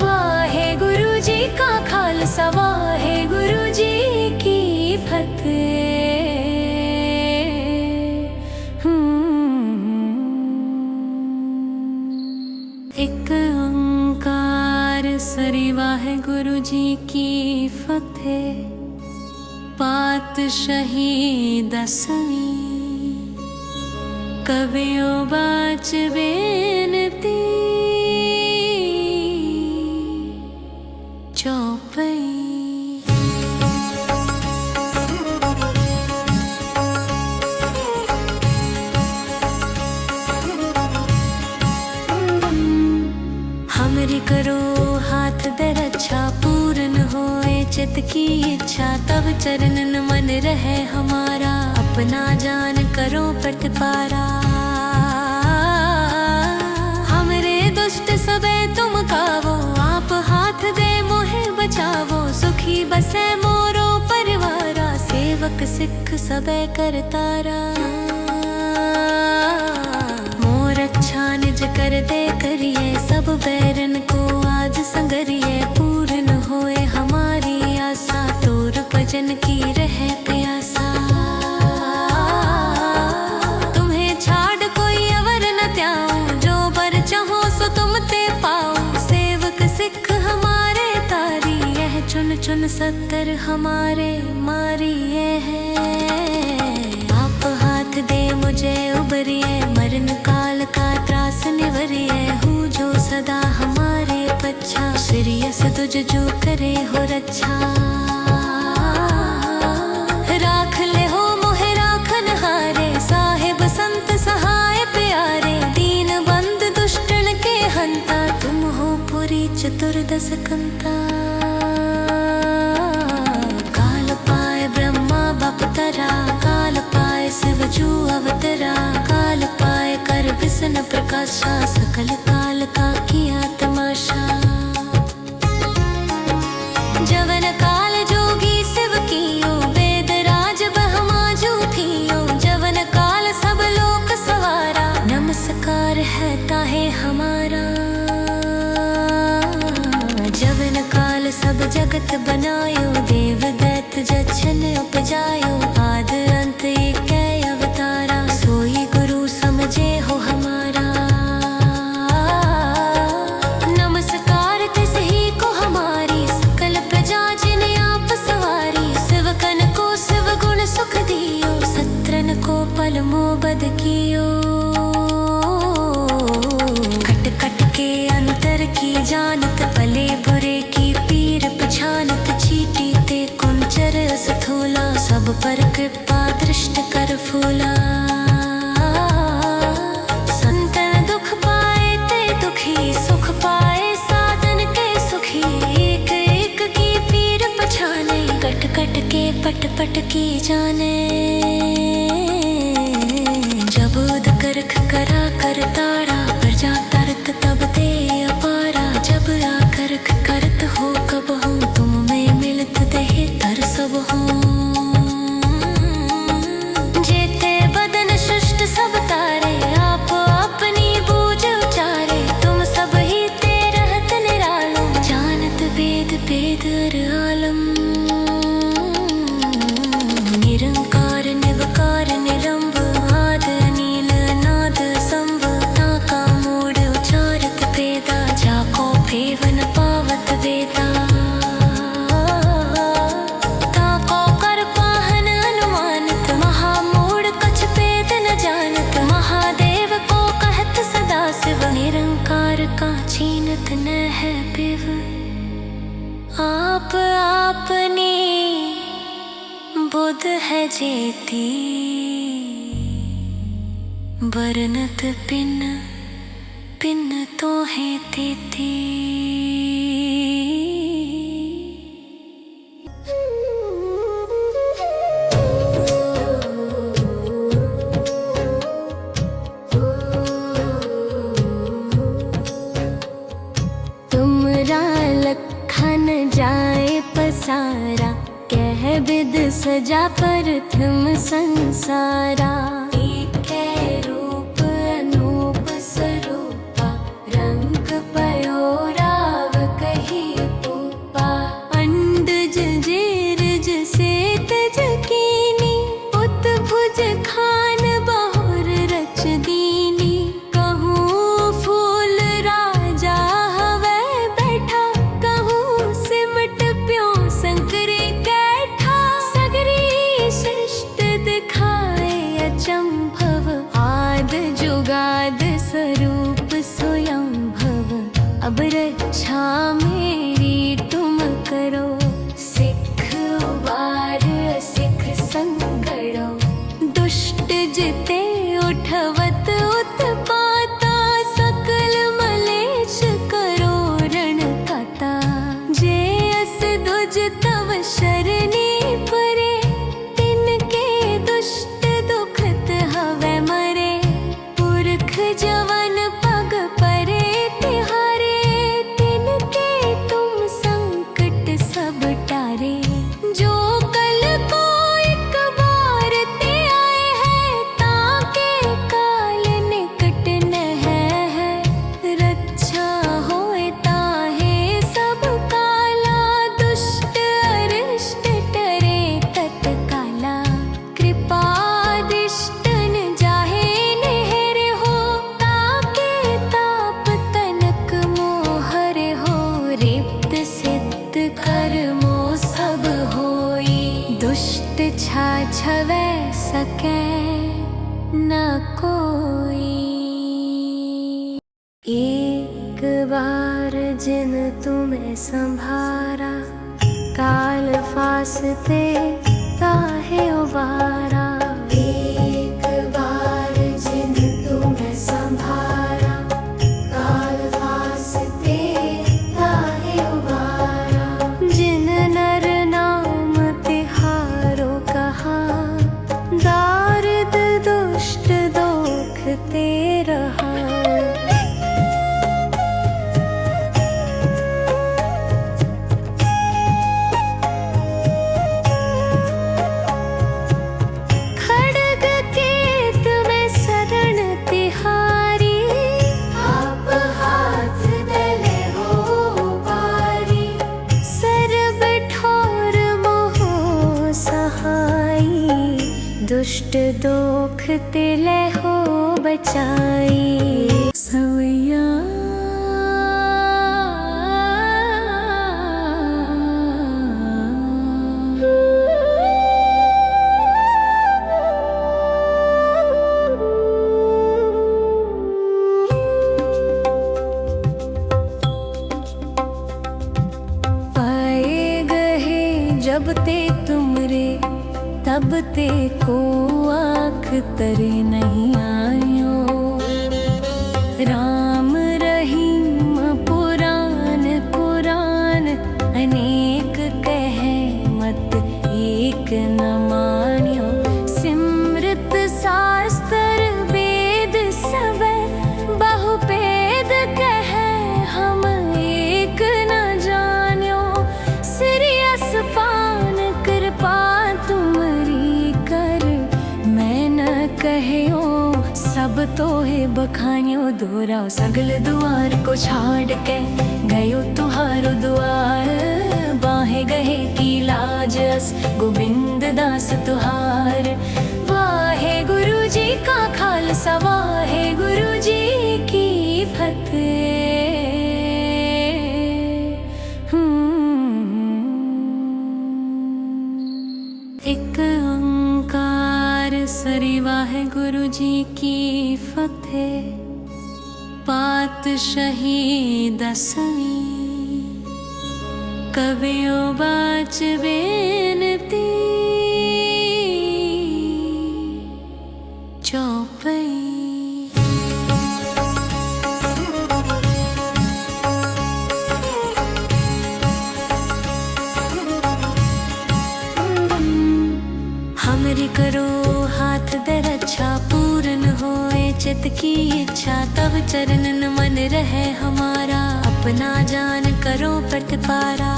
वाहे गुरु जी का खालसा, वाहे गुरु जी की फतेह। एक ओंकार सरी, वाहे गुरु जी की फतेह। पातशाही दसवीं, कवियो बाच बेनती। बख्शा तब चरणन मन रहे हमारा। अपना जान करो प्रतिपारा, हमरे दुष्ट सबे तुम कावो। आप हाथ दे मोहे बचावो, सुखी बसे मोरो परिवारा। सेवक सिख सबे करतारा, मोर अच्छा निज कर दे करिए। सब बैरन को आज संगरिए, पूर्ण होए हमारी आशा। तोर भजन की रहे प्यासा, तुम्हें छाड़ कोई अवर न त्याऊं। जो बर चाहो सो तुम ते पाऊं। सेवक सिख हमारे तारी, यह चुन चुन सत्तर हमारे मारी ये है। आप हाथ दे मुझे उबरिए, मरण काल का त्रास निवरिए। हूँ जो सदा हमारे पच्छा, सिरियस तुझ जो करे हो रक्षा। राख ले हो मोहे राखन हारे, साहिब संत सहाय प्यारे। दीन बंद दुष्टन के हंता, तुम हो पुरी चतुर्दश कंता। काल पाए ब्रह्मा बपतरा, काल पाए शिव जू अवतरा। काल पाए कर विष्णु प्रकाशा, सकल काल का किया तमाशा। जवन काल जोगी शिव कियो, वेद राज ब्रह्मा जू थियो। जवन काल सब लोक सवारा, नमस्कार है ताहे हमारा। जवन काल सब जगत बनायो, देव दैत्य जछन उपजायो। आद अंत एक अवतारा, सोई गुरु समझे हो हमारा। नमस्कार तिस ही को हमारी, सकल प्रजा जिन आप सवारी। शिवकन को शिव गुण सुख दियो, सत्रन को पल मोबद कियो। कट कट के अंतर की जानत, भले बुरे की पीर पछानत। चीटी ते कुंचर स्थूला, सब पर कृपा दृष्ट कर फूला। संतन दुख पाए ते दुखी, सुख पाए साधन के सुखी। एक एक की पीर पछाने, कट कट के पट पट की जाने। जब उद करख करा कर तारा, प्रजा तरत तब दे अपारा। जब आकरख करत हो कब हूँ, तुम में मिलत दे तर सब हूँ। जेते बदन सृष्ट सब तारे, आप अपनी बूझ उचारे। तुम सब ही ते रहत निरालो, जानत वेद वेद अर आलम। निरंकार निवकार निरंब, आद नील नाद संभ। ताका मोड़ उचारत वेदा, जाको फेवन पावत वेदा। ताको कर पाहन अनुमानित, महामोड़ कछ भेद न जानत। महादेव को कहत सदा शिव, निरंकार का छीनत न है पिव। आप आपनी बुध है जेती, बरनत पिन पिन तो है तेती। तुमरा लखन जाए पसारा, कह विद सजा प्रथम संसारा। एकै रूप अनूप स्वरूपा, रंग पयो राग कही पूपा। अंडज जेरज से तज कीनी, उत्भुज खान बहुर रच दीनी। कहूँ फूल राजा हवै बैठा, कहूँ सिमट प्यो संकरे कैठा। सगरी सृष्ट दिखाए अचंभव, आद जुगाद स्वरूप स्वयं भव। अब रक्षा मेरी तुम करो, सिख उबार सिख संगड़ो। दुष्ट जिते उठवत उत्पाता, सकल मलेश करो रण कता। जे अस दुज तव शरणी, दुष्ट छा छवै सके न कोई। एक बार जिन तुम्हें संभारा, काल फासते काहे उबारा। एक बार जिन तुम्हें संभारा, काल फासते काहे उबारा। जिन नर नाम तिहारो कहा, दारिद दुष्ट दोखते रहा। दुष्ट दोख तिले हो बचाई। सवैया पाए गए जब ते तुमरे, तब ते को आँख तरे नहीं आयो। राम रहीम पुराण कुरान, अनेक कहे मत एक न मान्यो। सिमृत शास्त्र वेद सब, बहुपेद कहे हम एक न जान्यो। सिरियस पान कृपा तुमरी कर, मैं न कहो सब तो है बखानियो। दोहराओ सगल द्वार को छाड़ के गयो तुहारो द्वार। बाहे गहे की लाज अस गोविंद दास तुहार। वाहे गुरु जी का खालसा, वाहे गुरु जी की फतेह। एक ओंकार सरी वाहे गुरु जी की फतेह। पातशाही दसवीं कबियो बाच बेनती चौपई। हमरी करो हाथ दे रक्षा, पूर्ण होए चित की इच्छा। तब चरणन मन रहे हमारा, अपना जान करो प्रतिपारा।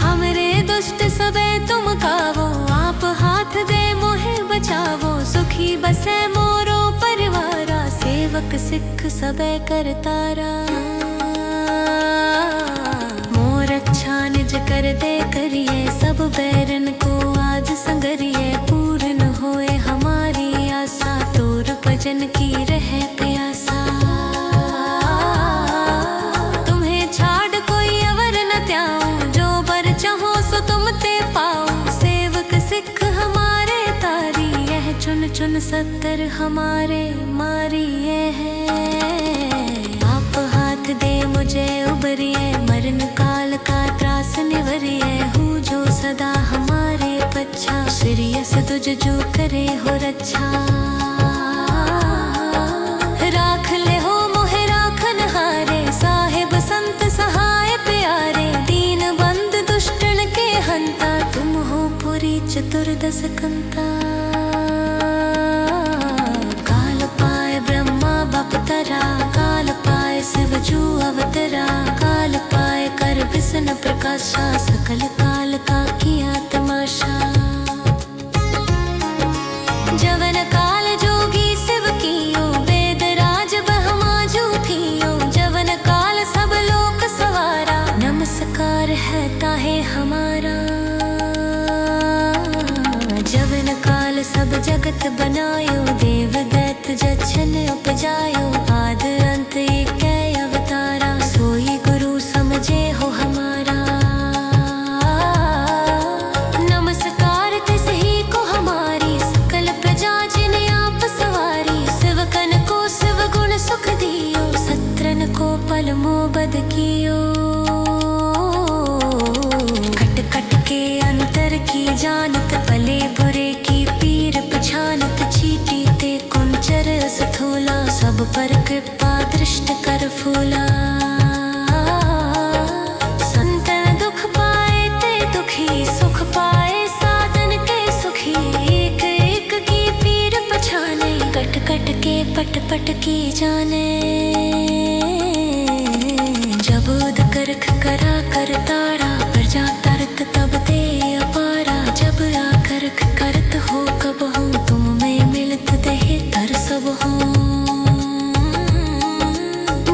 हमरे दुष्ट सबे तुम कावो, आप हाथ दे मोहे बचावो। सुखी बसे मोरो परिवारा, सेवक सिख सबे करतारा। मोर अच्छा निज कर दे करिए, सब बैरन को आज संगरिए। पूर्ण होए हमारी आशा, तोर भजन की रहे प्यासा। तुम्हें छाड़ कोई अवर न त्याऊं, जो बर चाहो सो तुम ते पाओ। सेवक सिख हमारे तारी, यह चुन चुन सत्तर हमारे मारी ये है। आप हाथ दे मुझे उबरिए, मरण काल का त्रास निवरिए। हूँ जो सदा हमारे पच्छा, सिरियस तुझ जो करे हो रक्षा। राख ले हो मोहे राखन हारे, साहिब संत सहाय प्यारे। दीन बंद दुष्टन के हंता, तुम हो पुरी चतुर्दश कंता। काल पाए ब्रह्मा बपतरा, काल पाए शिव जू अवतरा। काल पाए कर विष्णु प्रकाशा, सकल काल का किया तमाशा। जवन काल जोगी शिव कियो, वेद राज ब्रह्मा जू थियो। जवन काल सब लोक सवारा, नमस्कार है ताहे हमारा। जवन काल सब जगत बनायो, देव दैत्य जछन उपजायो। आद अंत एक अवतारा, सोई गुरु समझे हो हमारा। पर कृपा दृष्टि कर फूला। संतन दुख पाए ते दुखी, सुख पाए साधन के सुखी। एक एक की पीर पछाने, कट कट के पट पट की जाने। जब उद करख करा कर तारा, पर जा तरत तब दे अपारा। जब आकरख करत हो कब हूँ, तुम में मिलत देह तर सब हूँ।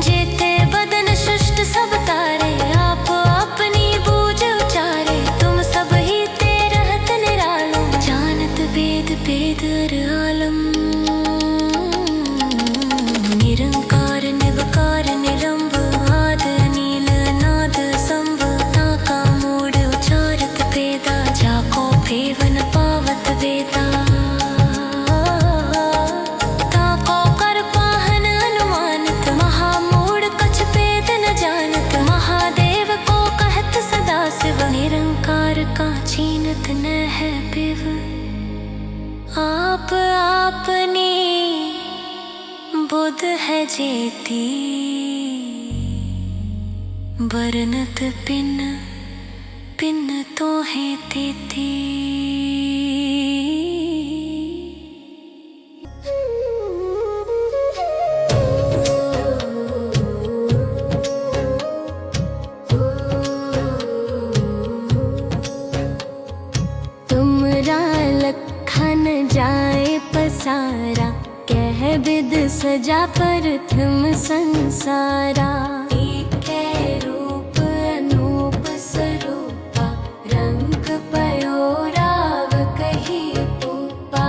जेते बदन सृष्ट सब तारे, आप अपनी बूझ उचारे। तुम सब ही ते रहत निरालम, जानत वेद वेद अर आलम। निरंकार निवकार निरंब, आद अनील अनाद संभ। ताका मूढ़ उचारत वेदा, जाको फेवन पावत वेदा। ताको कर पाहन अनुमानित, महामूढ़ कछ भेद न जानत। महादेव को कहत सदा शिव, निरंकार का छीनत न है पिव। आप आपनी बुध है जेती, बरनत पिन पिन तो है तेती। तुमरा लखन जाए पसारा, कह विद सजा प्रथम संसारा। एकै रूप अनूप स्वरूपा, रंग पयो राव कही पूपा।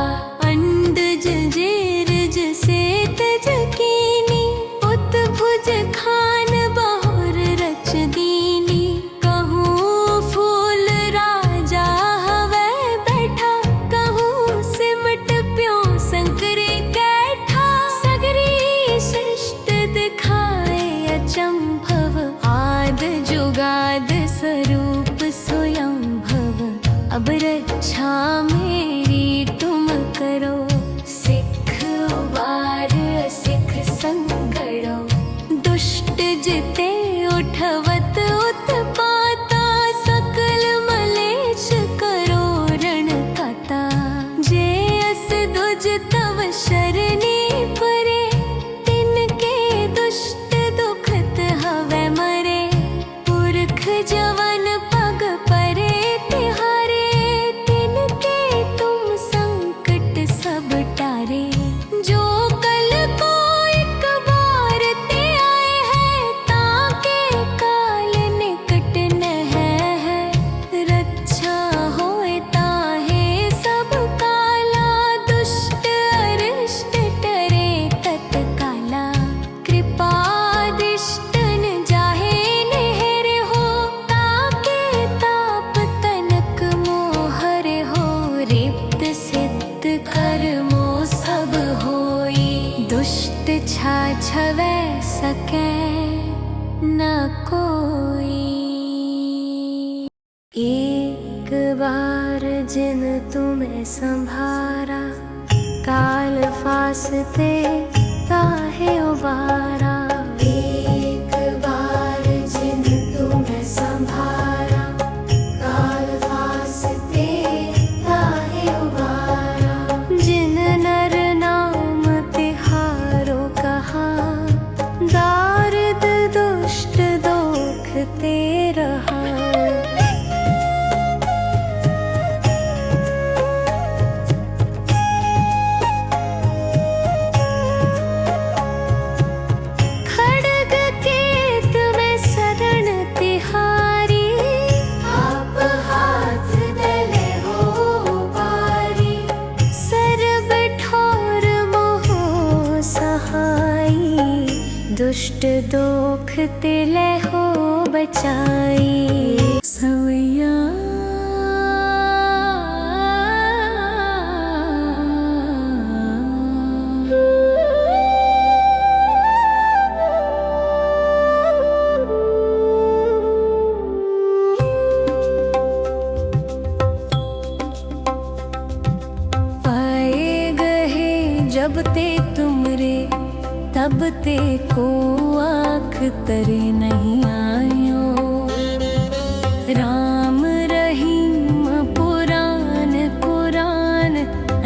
अंडज जेरज सेत जकीनी, उत्भुज खान बहुर रच दीनी। कहूँ फूल राजा हवै बैठा, कहूँ सिमट प्यों संकरे कैठा। सगरी सृष्ट दिखाए अचंभव, आद जुगाद स्वरूप स्वयं भव। अब रक्षा मेरी तुम करो, सिख उबार सिख संगड़ो। दुष्ट जिते उठवत उत्पाता, सकल मलेच्छ करो रण काता। जे अस दुज तव शरणी परे, तिनके दुष्ट दुखत हवै मरे। पुरख जवन पग परे तिहारे, तिनके तुम संकट सब टारे। जो कल को एक बार ते आए हैं, ताके काल निकट न है। रक्षा होए ताहे सब काला, दुष्ट अरिष्ट टरे तत्काला। कृपादिष्टन जाहे नेहर हो, ताके ताप तनक मोहर हो। रिप्त सिद्ध कर्मो सब होई, दुष्ट छाछवै सकै न कोई। एक बार जिन तुम्हें संभारा, काल फासते काहे उबारा। एक बार जिन तुम्हें संभारा, काल फासते काहे उबारा। जिन नर नाम तिहारो कहा, दारिद दुष्ट दोख ते रहा। खड्ग केत में शरण तिहारी, आप हाथ दले हो पारी। सर्ब ठोर मोह सहाई, दुष्ट दोख तिले हो बचाई। सवैया जब ते तुमरे तब ते को आँख तरे नहीं आयो। राम रहीम पुराण पुराण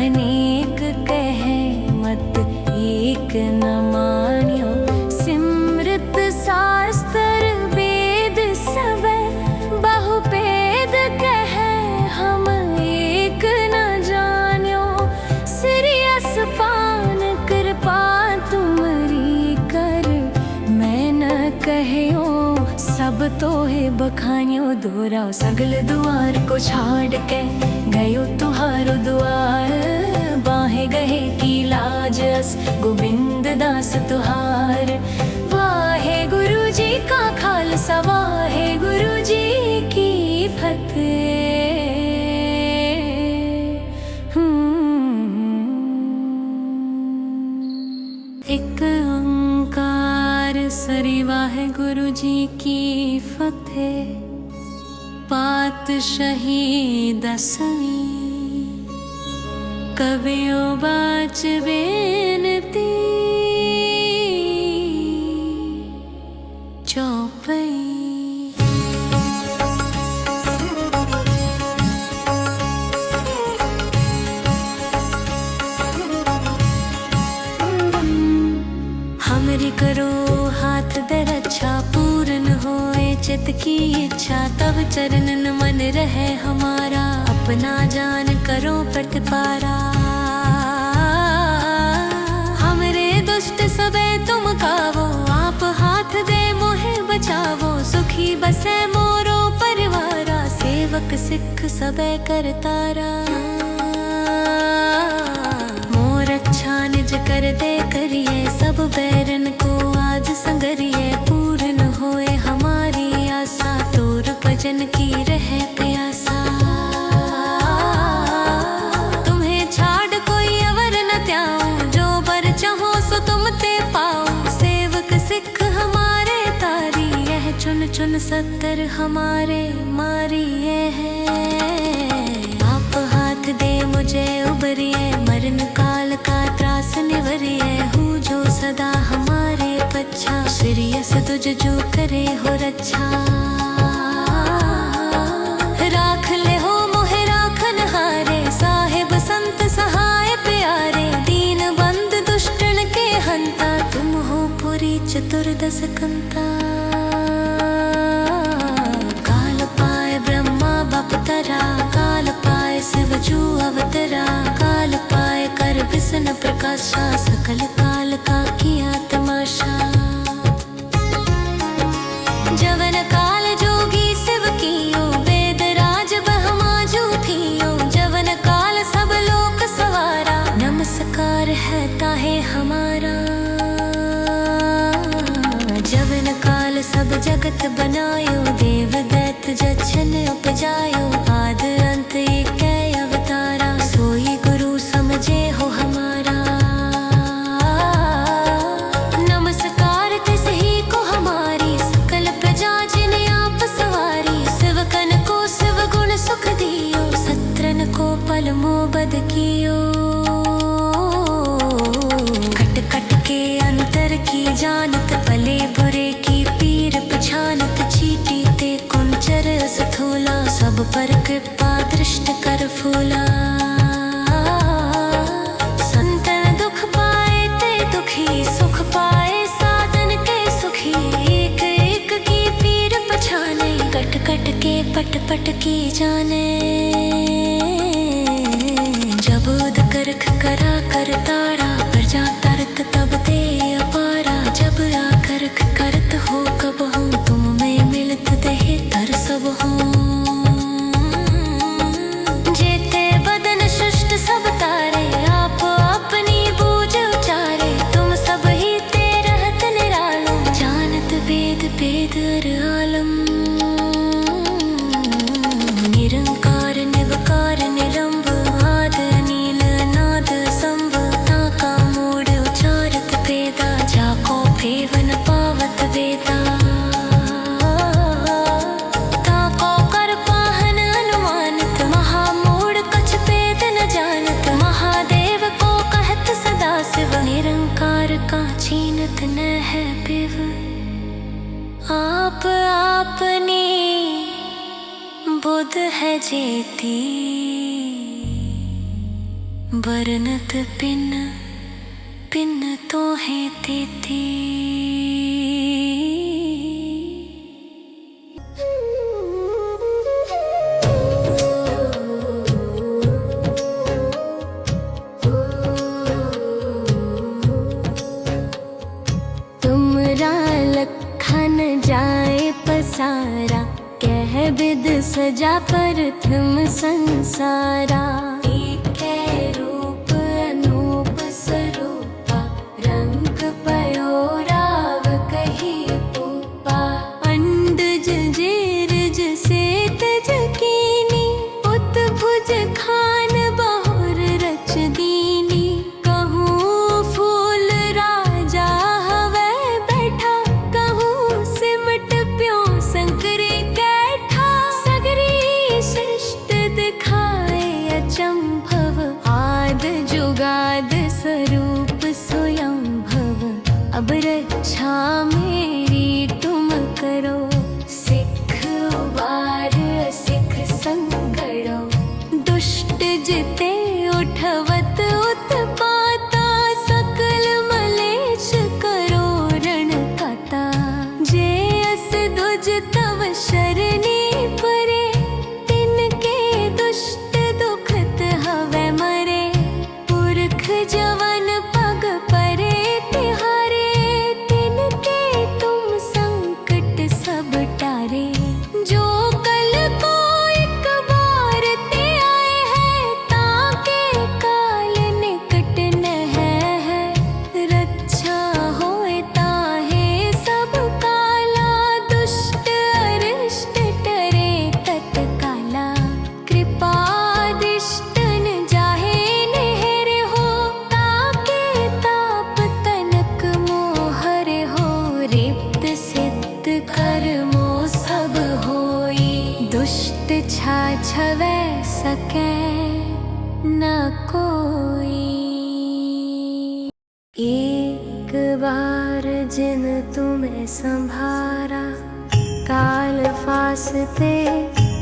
अनेक कहे मत एक न मान्यो। सिमृत शास्त्र वेद सब बहुपेद कहे हम एक न जान्यो। सिरियस पान कृपा तुमरी कर मैं न कहो। सब तो है बखानियो दोहराओ सगल द्वार को छाड़ के गयो तुहारो द्वार। बाहे गहे की लाज अस गोविंद दास तुहार। वाहे गुरु जी का खालसा वाहे गुरु जी की फतेह। एक ओंकार सरी वाहे गुरु जी की फतेह। पातशाही दसवीं कवियो बाच बेनती चौपई। हमरी करो हाथ दे रक्षा पूर्ण होए चित की इच्छा। तब चरणन मन रहे हमारा अपना जान करो प्रतिपारा। हमरे दुष्ट सबे तुम कावो आप हाथ दे मोहे बचावो। सुखी बसे मोरो परिवारा सेवक सिख सबे करतारा। मोर अच्छा निज कर दे करिए सब बैरन को आज संगरिए। पूर्ण होए हमारी आशा तोर भजन की रहे प्यासा। तुम्हें छाड़ कोई अवर न त्याऊं जो बर चाहो सो तुम ते पाओ। सेवक सिख हमारे तारी यह चुन चुन सत्तर हमारे मारी ये है। आप हाथ दे मुझे उबरिए मरण काल का त्रास निवरिए। हूँ जो सदा हमारे पच्छा सिरियस तुझ जो करे हो रक्षा। राख ले हो मोहे राखन हारे साहेब संत सहाय प्यारे। दीन बंद दुष्टन के हंता तुम हो पुरी चतुर्दश कंता। काल पाए ब्रह्मा बपतरा काल पाए शिव जू अवतरा। काल पाए कर विष्णु प्रकाशा सकल काल का किया तमाशा। जवन काल जोगी शिव कियो वेद राज बहमा जूठियो। जवन काल सब लोक सवारा नमस्कार है ताहे हमारा। जवन काल सब जगत बनायो देव दैत जछन उपजायो। आद अंत एक अवतारा सोई गुरु समझे हो हमारा। नमस्कार तिस ही को हमारी सकल प्रजा जिन्हें आप सवारी। शिवकन को शिव गुण सुख दियो सत्रन को पल मोबद कियो। कट कट के अंतर की जानत भले बुरे की पीर पछानत। चीटी ते कुंचर स्थूला सब पर कृपा दृष्ट कर फूला। संतन दुख पाए ते दुखी सुख पाए साधन के सुखी। एक एक की पीर पछाने कट कट के पट पट की जाने। जब उद करख करा कर तारा प्रजा तरत तब दे अपारा। जब आकरख करत हो कब हूँ तुम में मिलत दे तर सब हूँ। जेते बदन सृष्ट सब तारे आप अपनी बूझ उचारे। तुम सब ही ते रहत निरालम जानत वेद वेदर आलम। निरंकार निवकार निलंब आद नील नाद संभ। नाका मूड चेती बरनत पिन पिन तो है तेती। तुमरा लखन जाए पसारा, कह बिद सजा परथम संसारा। एकै रूप अनूप स्वरूपा, रंग पयो राव कही पूपा। अंडज जेरज सेत जकीनी, उत भुज खान बहुर रच दीनी। कहूँ फूल राजा हवै बैठा, कहूँ सिमट प्यो संकरे कैठा। सगरी सृष्ट दिखाए अचंभव, आद जुगाद स्वरूप स्वयं भव। अब रक्षा मेरी तुम करो, सिख उबार सिख संगड़ो। दुष्ट जिते उठवत उत्पाता, सकल मलेच्छ करो रण काता। जे अस दुज तव शरणी परे, तिनके दुष्ट दुखत हवै मरे। पुरख जवन पग परे तिहारे, तिनके तुम संकट सब टारे। जो कल को एक बार ते आए हैं, ताके काल निकट नह है। रक्षा होए ताहे सब काला, दुष्ट अरिष्ट टरे तत्काला। कृपादिष्टन जाहे नेहर हो, ताके ताप तनक मोहर हो। रिप्त सिद्ध कर्मो सब होई, दुष्ट छाछवै सकै न कोई। एक बार जिन तुम्हें संभारा, काल फासते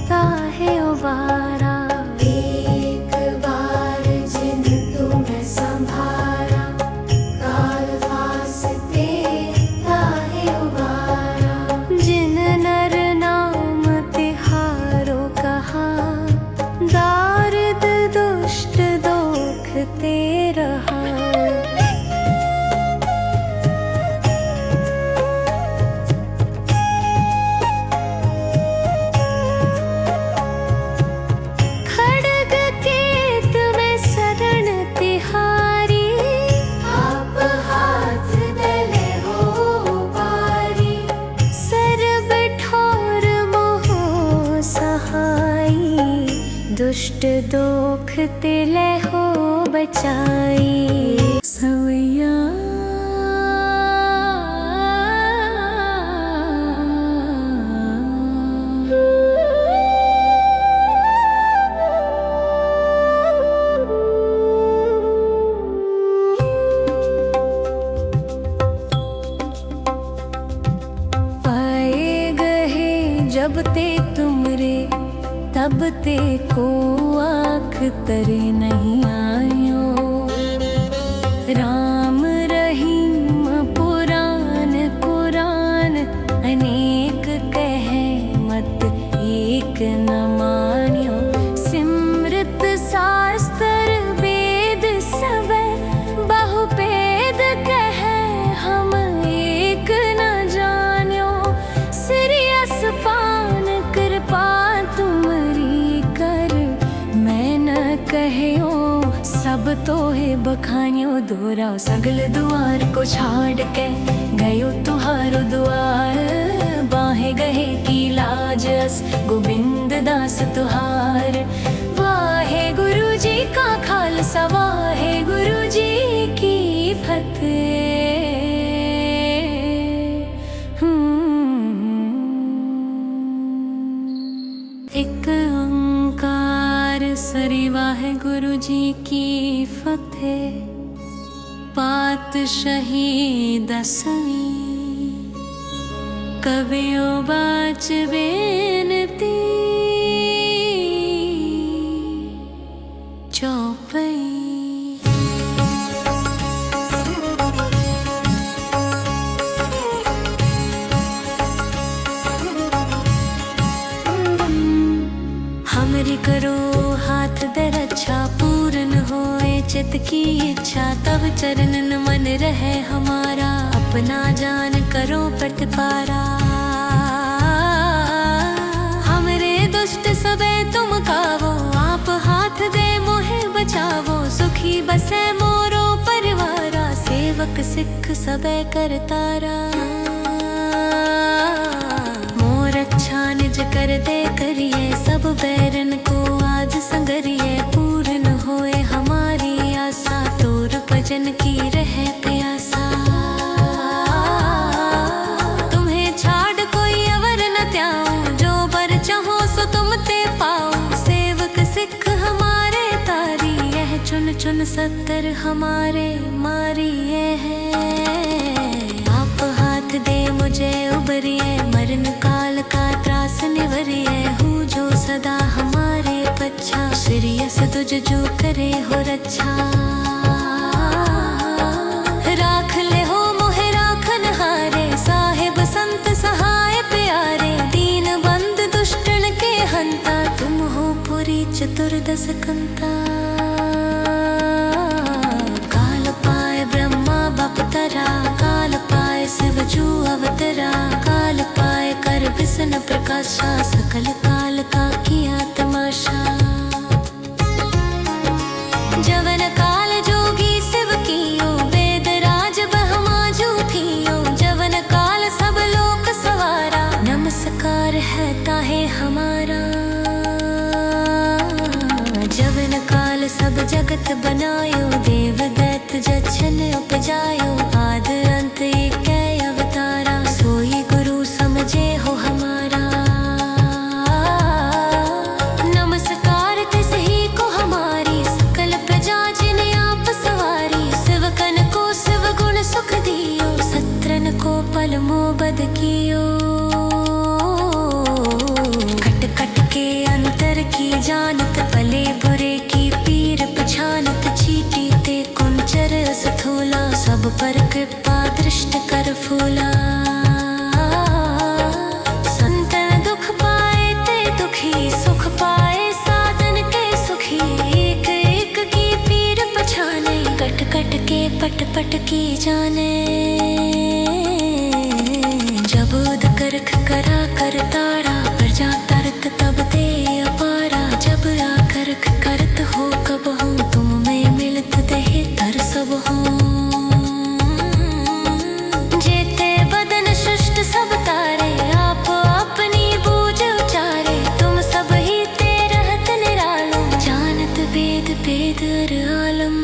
काहे उबारा। एक बार जिन तुम्हें संभारा, काल फासते काहे उबारा। जिन नर नाम तिहारो कहा, दारिद दुष्ट दोख ते रहा। खड्ग केत में शरण तिहारी, आप हाथ दले हो बारी। सर्ब ठोर मोह सहाई, दुष्ट दोख तिले हो बचाई। सवैया पाए गहे जब ते तुमरे, तब ते को आँख तरे नहीं आयो। राम रहीम पुराण कुरान, अनेक कहे मत एक न मान्यो। सिमृत शास्त्र वेद सबै, बहुपेद कहे हम एक न जान्यो। सिरियस पान कृपा तुमरी कर, मैं न कह्यो सब तो है बखान्यो। दोरा सगल दुआर को छाड़ के गयो तुहारो दुआर। बाहे गहे की लाज अस गोविंद दास तुहार। वाहे गुरु जी का खालसा, वाहे गुरु जी की फतेह। एक ओंकार सरी, वाहे गुरु जी की फतेह। पातशाही दसवीं, कबियो बाच बेनती। हमरी करो हाथ दे रक्षा, पूर्ण होए चित की इच्छा। तब चरणन मन रहे हमारा, अपना जान करो प्रतिपारा। हमरे दुष्ट सबे तुम कावो, आप हाथ दे मोहे बचावो। सुखी बसे मोरो परिवारा, सेवक सिख सबे करतारा। मोर अच्छा निज कर दे करिए, सब बैरन को आज संगरिए। पूर्ण होए हमारी आशा, तोर भजन की रहे प्यासा। तुम्हें छाड़ कोई अवर न त्याऊं, जो बर चाहो सो तुम ते पाऊं। सेवक सिख हमारे तारी, यह चुन चुन सत्तर हमारे मारी ये है। आप हाथ दे मुझे उबरिए, मरण काल का त्रास निवरिए। हूँ जो सदा हमारे पच्छा, सिरियस तुझ जो करे हो रक्षा। राख ले हो मोहे राखन हारे, साहिब संत सहाय प्यारे। दीन बंद दुष्टन के हंता, तुम हो पुरी चतुर्दश कंता। काल पाए ब्रह्मा बपतरा, काल पाए शिव जू अवतरा। काल पाए कर विष्णु प्रकाशा, सकल काल का किया तमाशा। जवन काल जोगी शिव कियो, वेद राज ब्रह्मा जू थियो। जवन काल सब लोक सवारा, नमस्कार है ताहे हमारा। जवन काल सब जगत बनायो, देव दैत जछन उपजायो। आद अंत एक अवतारा, सोई गुरु समझे हो हमारा। नमस्कार तिस ही को हमारी, सकल प्रजा जिने आप सवारी। शिवकन को शिव गुण सुख दियो, सत्रन को पल मोबद कियो। कट कट के अंतर की जानत, भले बुरे की पीर पछानत। चीटी ते कुंचर सथोला, सब पर कृपा दृष्ट कर फूला। संतन दुख पाए ते दुखी, सुख पाए साधन के सुखी। एक एक की पीर पछाने, कट कट के पट पट की जाने। जब उद करख करा कर तारा, प्रजा तरत तब दे अपारा। जब आकरख करत हो कब हूँ, तुम में मिलत दे तर सब हूँ। जेते बदन सृष्ट सब तारे, आप अपनी बूझ उचारे। तुम सब ही ते रहत निरालो, जानत वेद वेद अर आलम।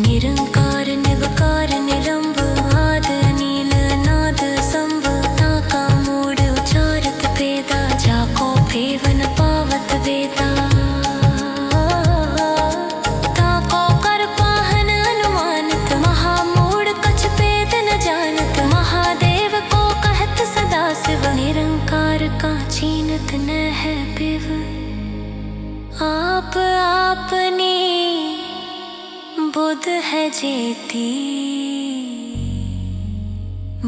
निरंकार निवकार निरंब, आद नील नाद संभ। नाका मूड उचारत वेदा, जाको फेवन पावत वेदा। ताको कर पाहन अनुमानित, महामूढ़ कछ भेद न जानत। महादेव को कहत सदा शिव, निरंकार का छीनत न है पिव। आप आपने बुध है जेती,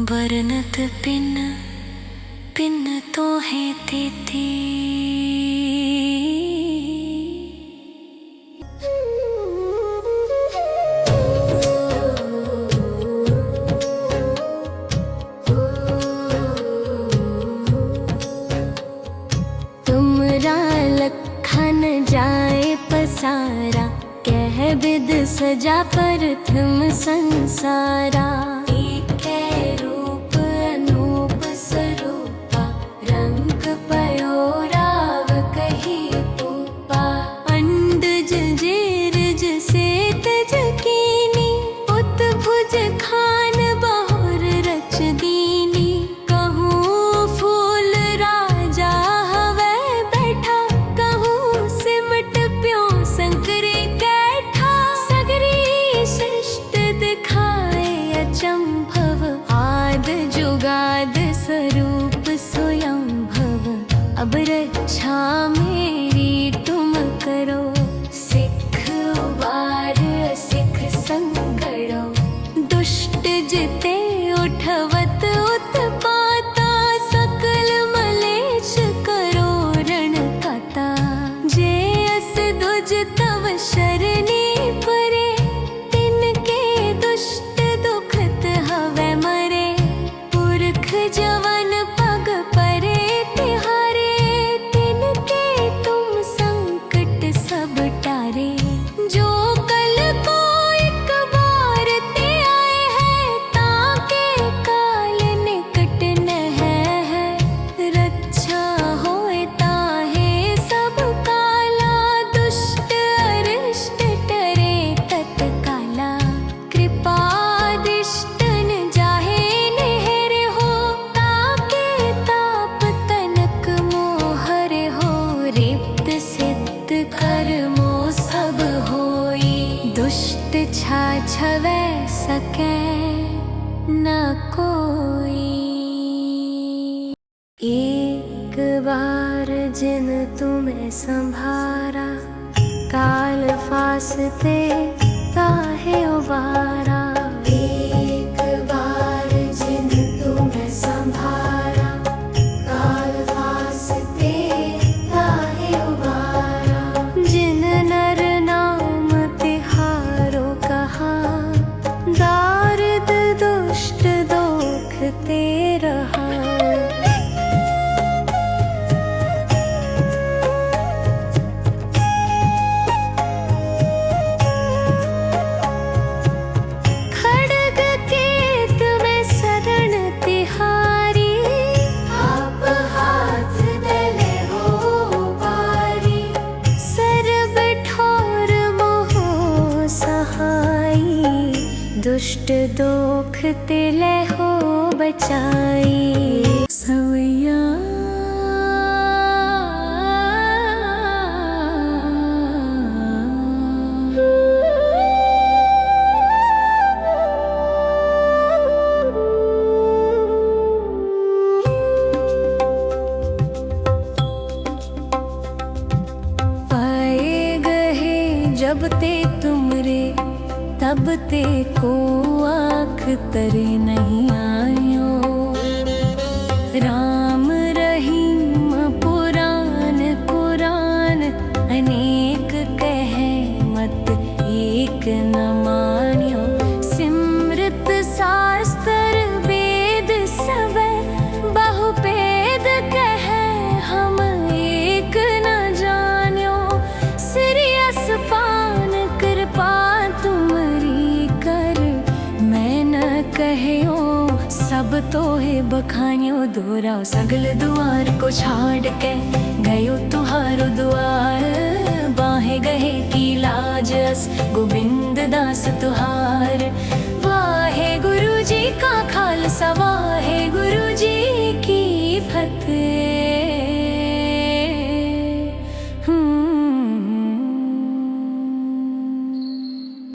बरनत पिन पिन तो है तेती। तुमरा लखन जाए पसारा, कह विद सजा प्रथम संसारा। रूप अनूप स्वरूपा, रंग पयो राव कही पूपा। अंडज जेरज से तज कीनी, उत भुज खान बहुर रच दीनी। कहूँ फूल राजा हवै बैठा, कहूँ सिमट प्यो संकरे कैठा। सगरी सृष्ट दिखाए अचंभव, आद जुगाद स्वरूप स्वयं भव। अब रक्षा मेरी तुम करो, सिख उबार सिख संगड़ो। दुष्ट जिते उठवत उत्पाता, सकल मलेच्छ करो शरणी परे, तिनके दुष्ट दुखत हवे मरे। पुरख जवन पग परे तिहारे, तिनके तुम संकट सब टारे। जो कल को एक बार ते आए हैं, ताके काल निकट न है। रक्षा होए ताहे सब काला, दुष्ट अरिष्ट टरे तत्काला। कृपादिष्टन जाहे नेहर हो, ताके ताप तनक मोहर हो। रिप्त सिद्ध कर्मो सब होई, दुष्ट छाछवै सकै न कोई। एक बार जिन तुम्हें संभारा, काल फासते ताहे उबारा। एक बार जिन तुम्हें संभारा, काल फासते ताहे उबारा। जिन नर नाम तिहारो कहा, दारिद दुष्ट दोख ते रहा। खड्ग केत में शरण तिहारी, आप हाथ दले हो पारी। सर्ब ठोर मोह सहाई, दुष्ट दोख तिले हो बचाई। सवैया पाए गहे जब ते तुमरे, तब ते को आँख तरे नहीं आयो। राम रहीम पुराण कुरान, अनेक कहे मत एक न मान्यो। सिमृत शास्त्र वेद सबै, बहुपेद कहे हम एक न जान्यो। सिरियस पान कृपा तुमरी कर, मैं न कहो सब तो है बखान्यो। दोरा सगल द्वार को छाड़ के गयो तुहारो द्वार। बाहे गहे की लाज अस, गोविंद दास तुहार।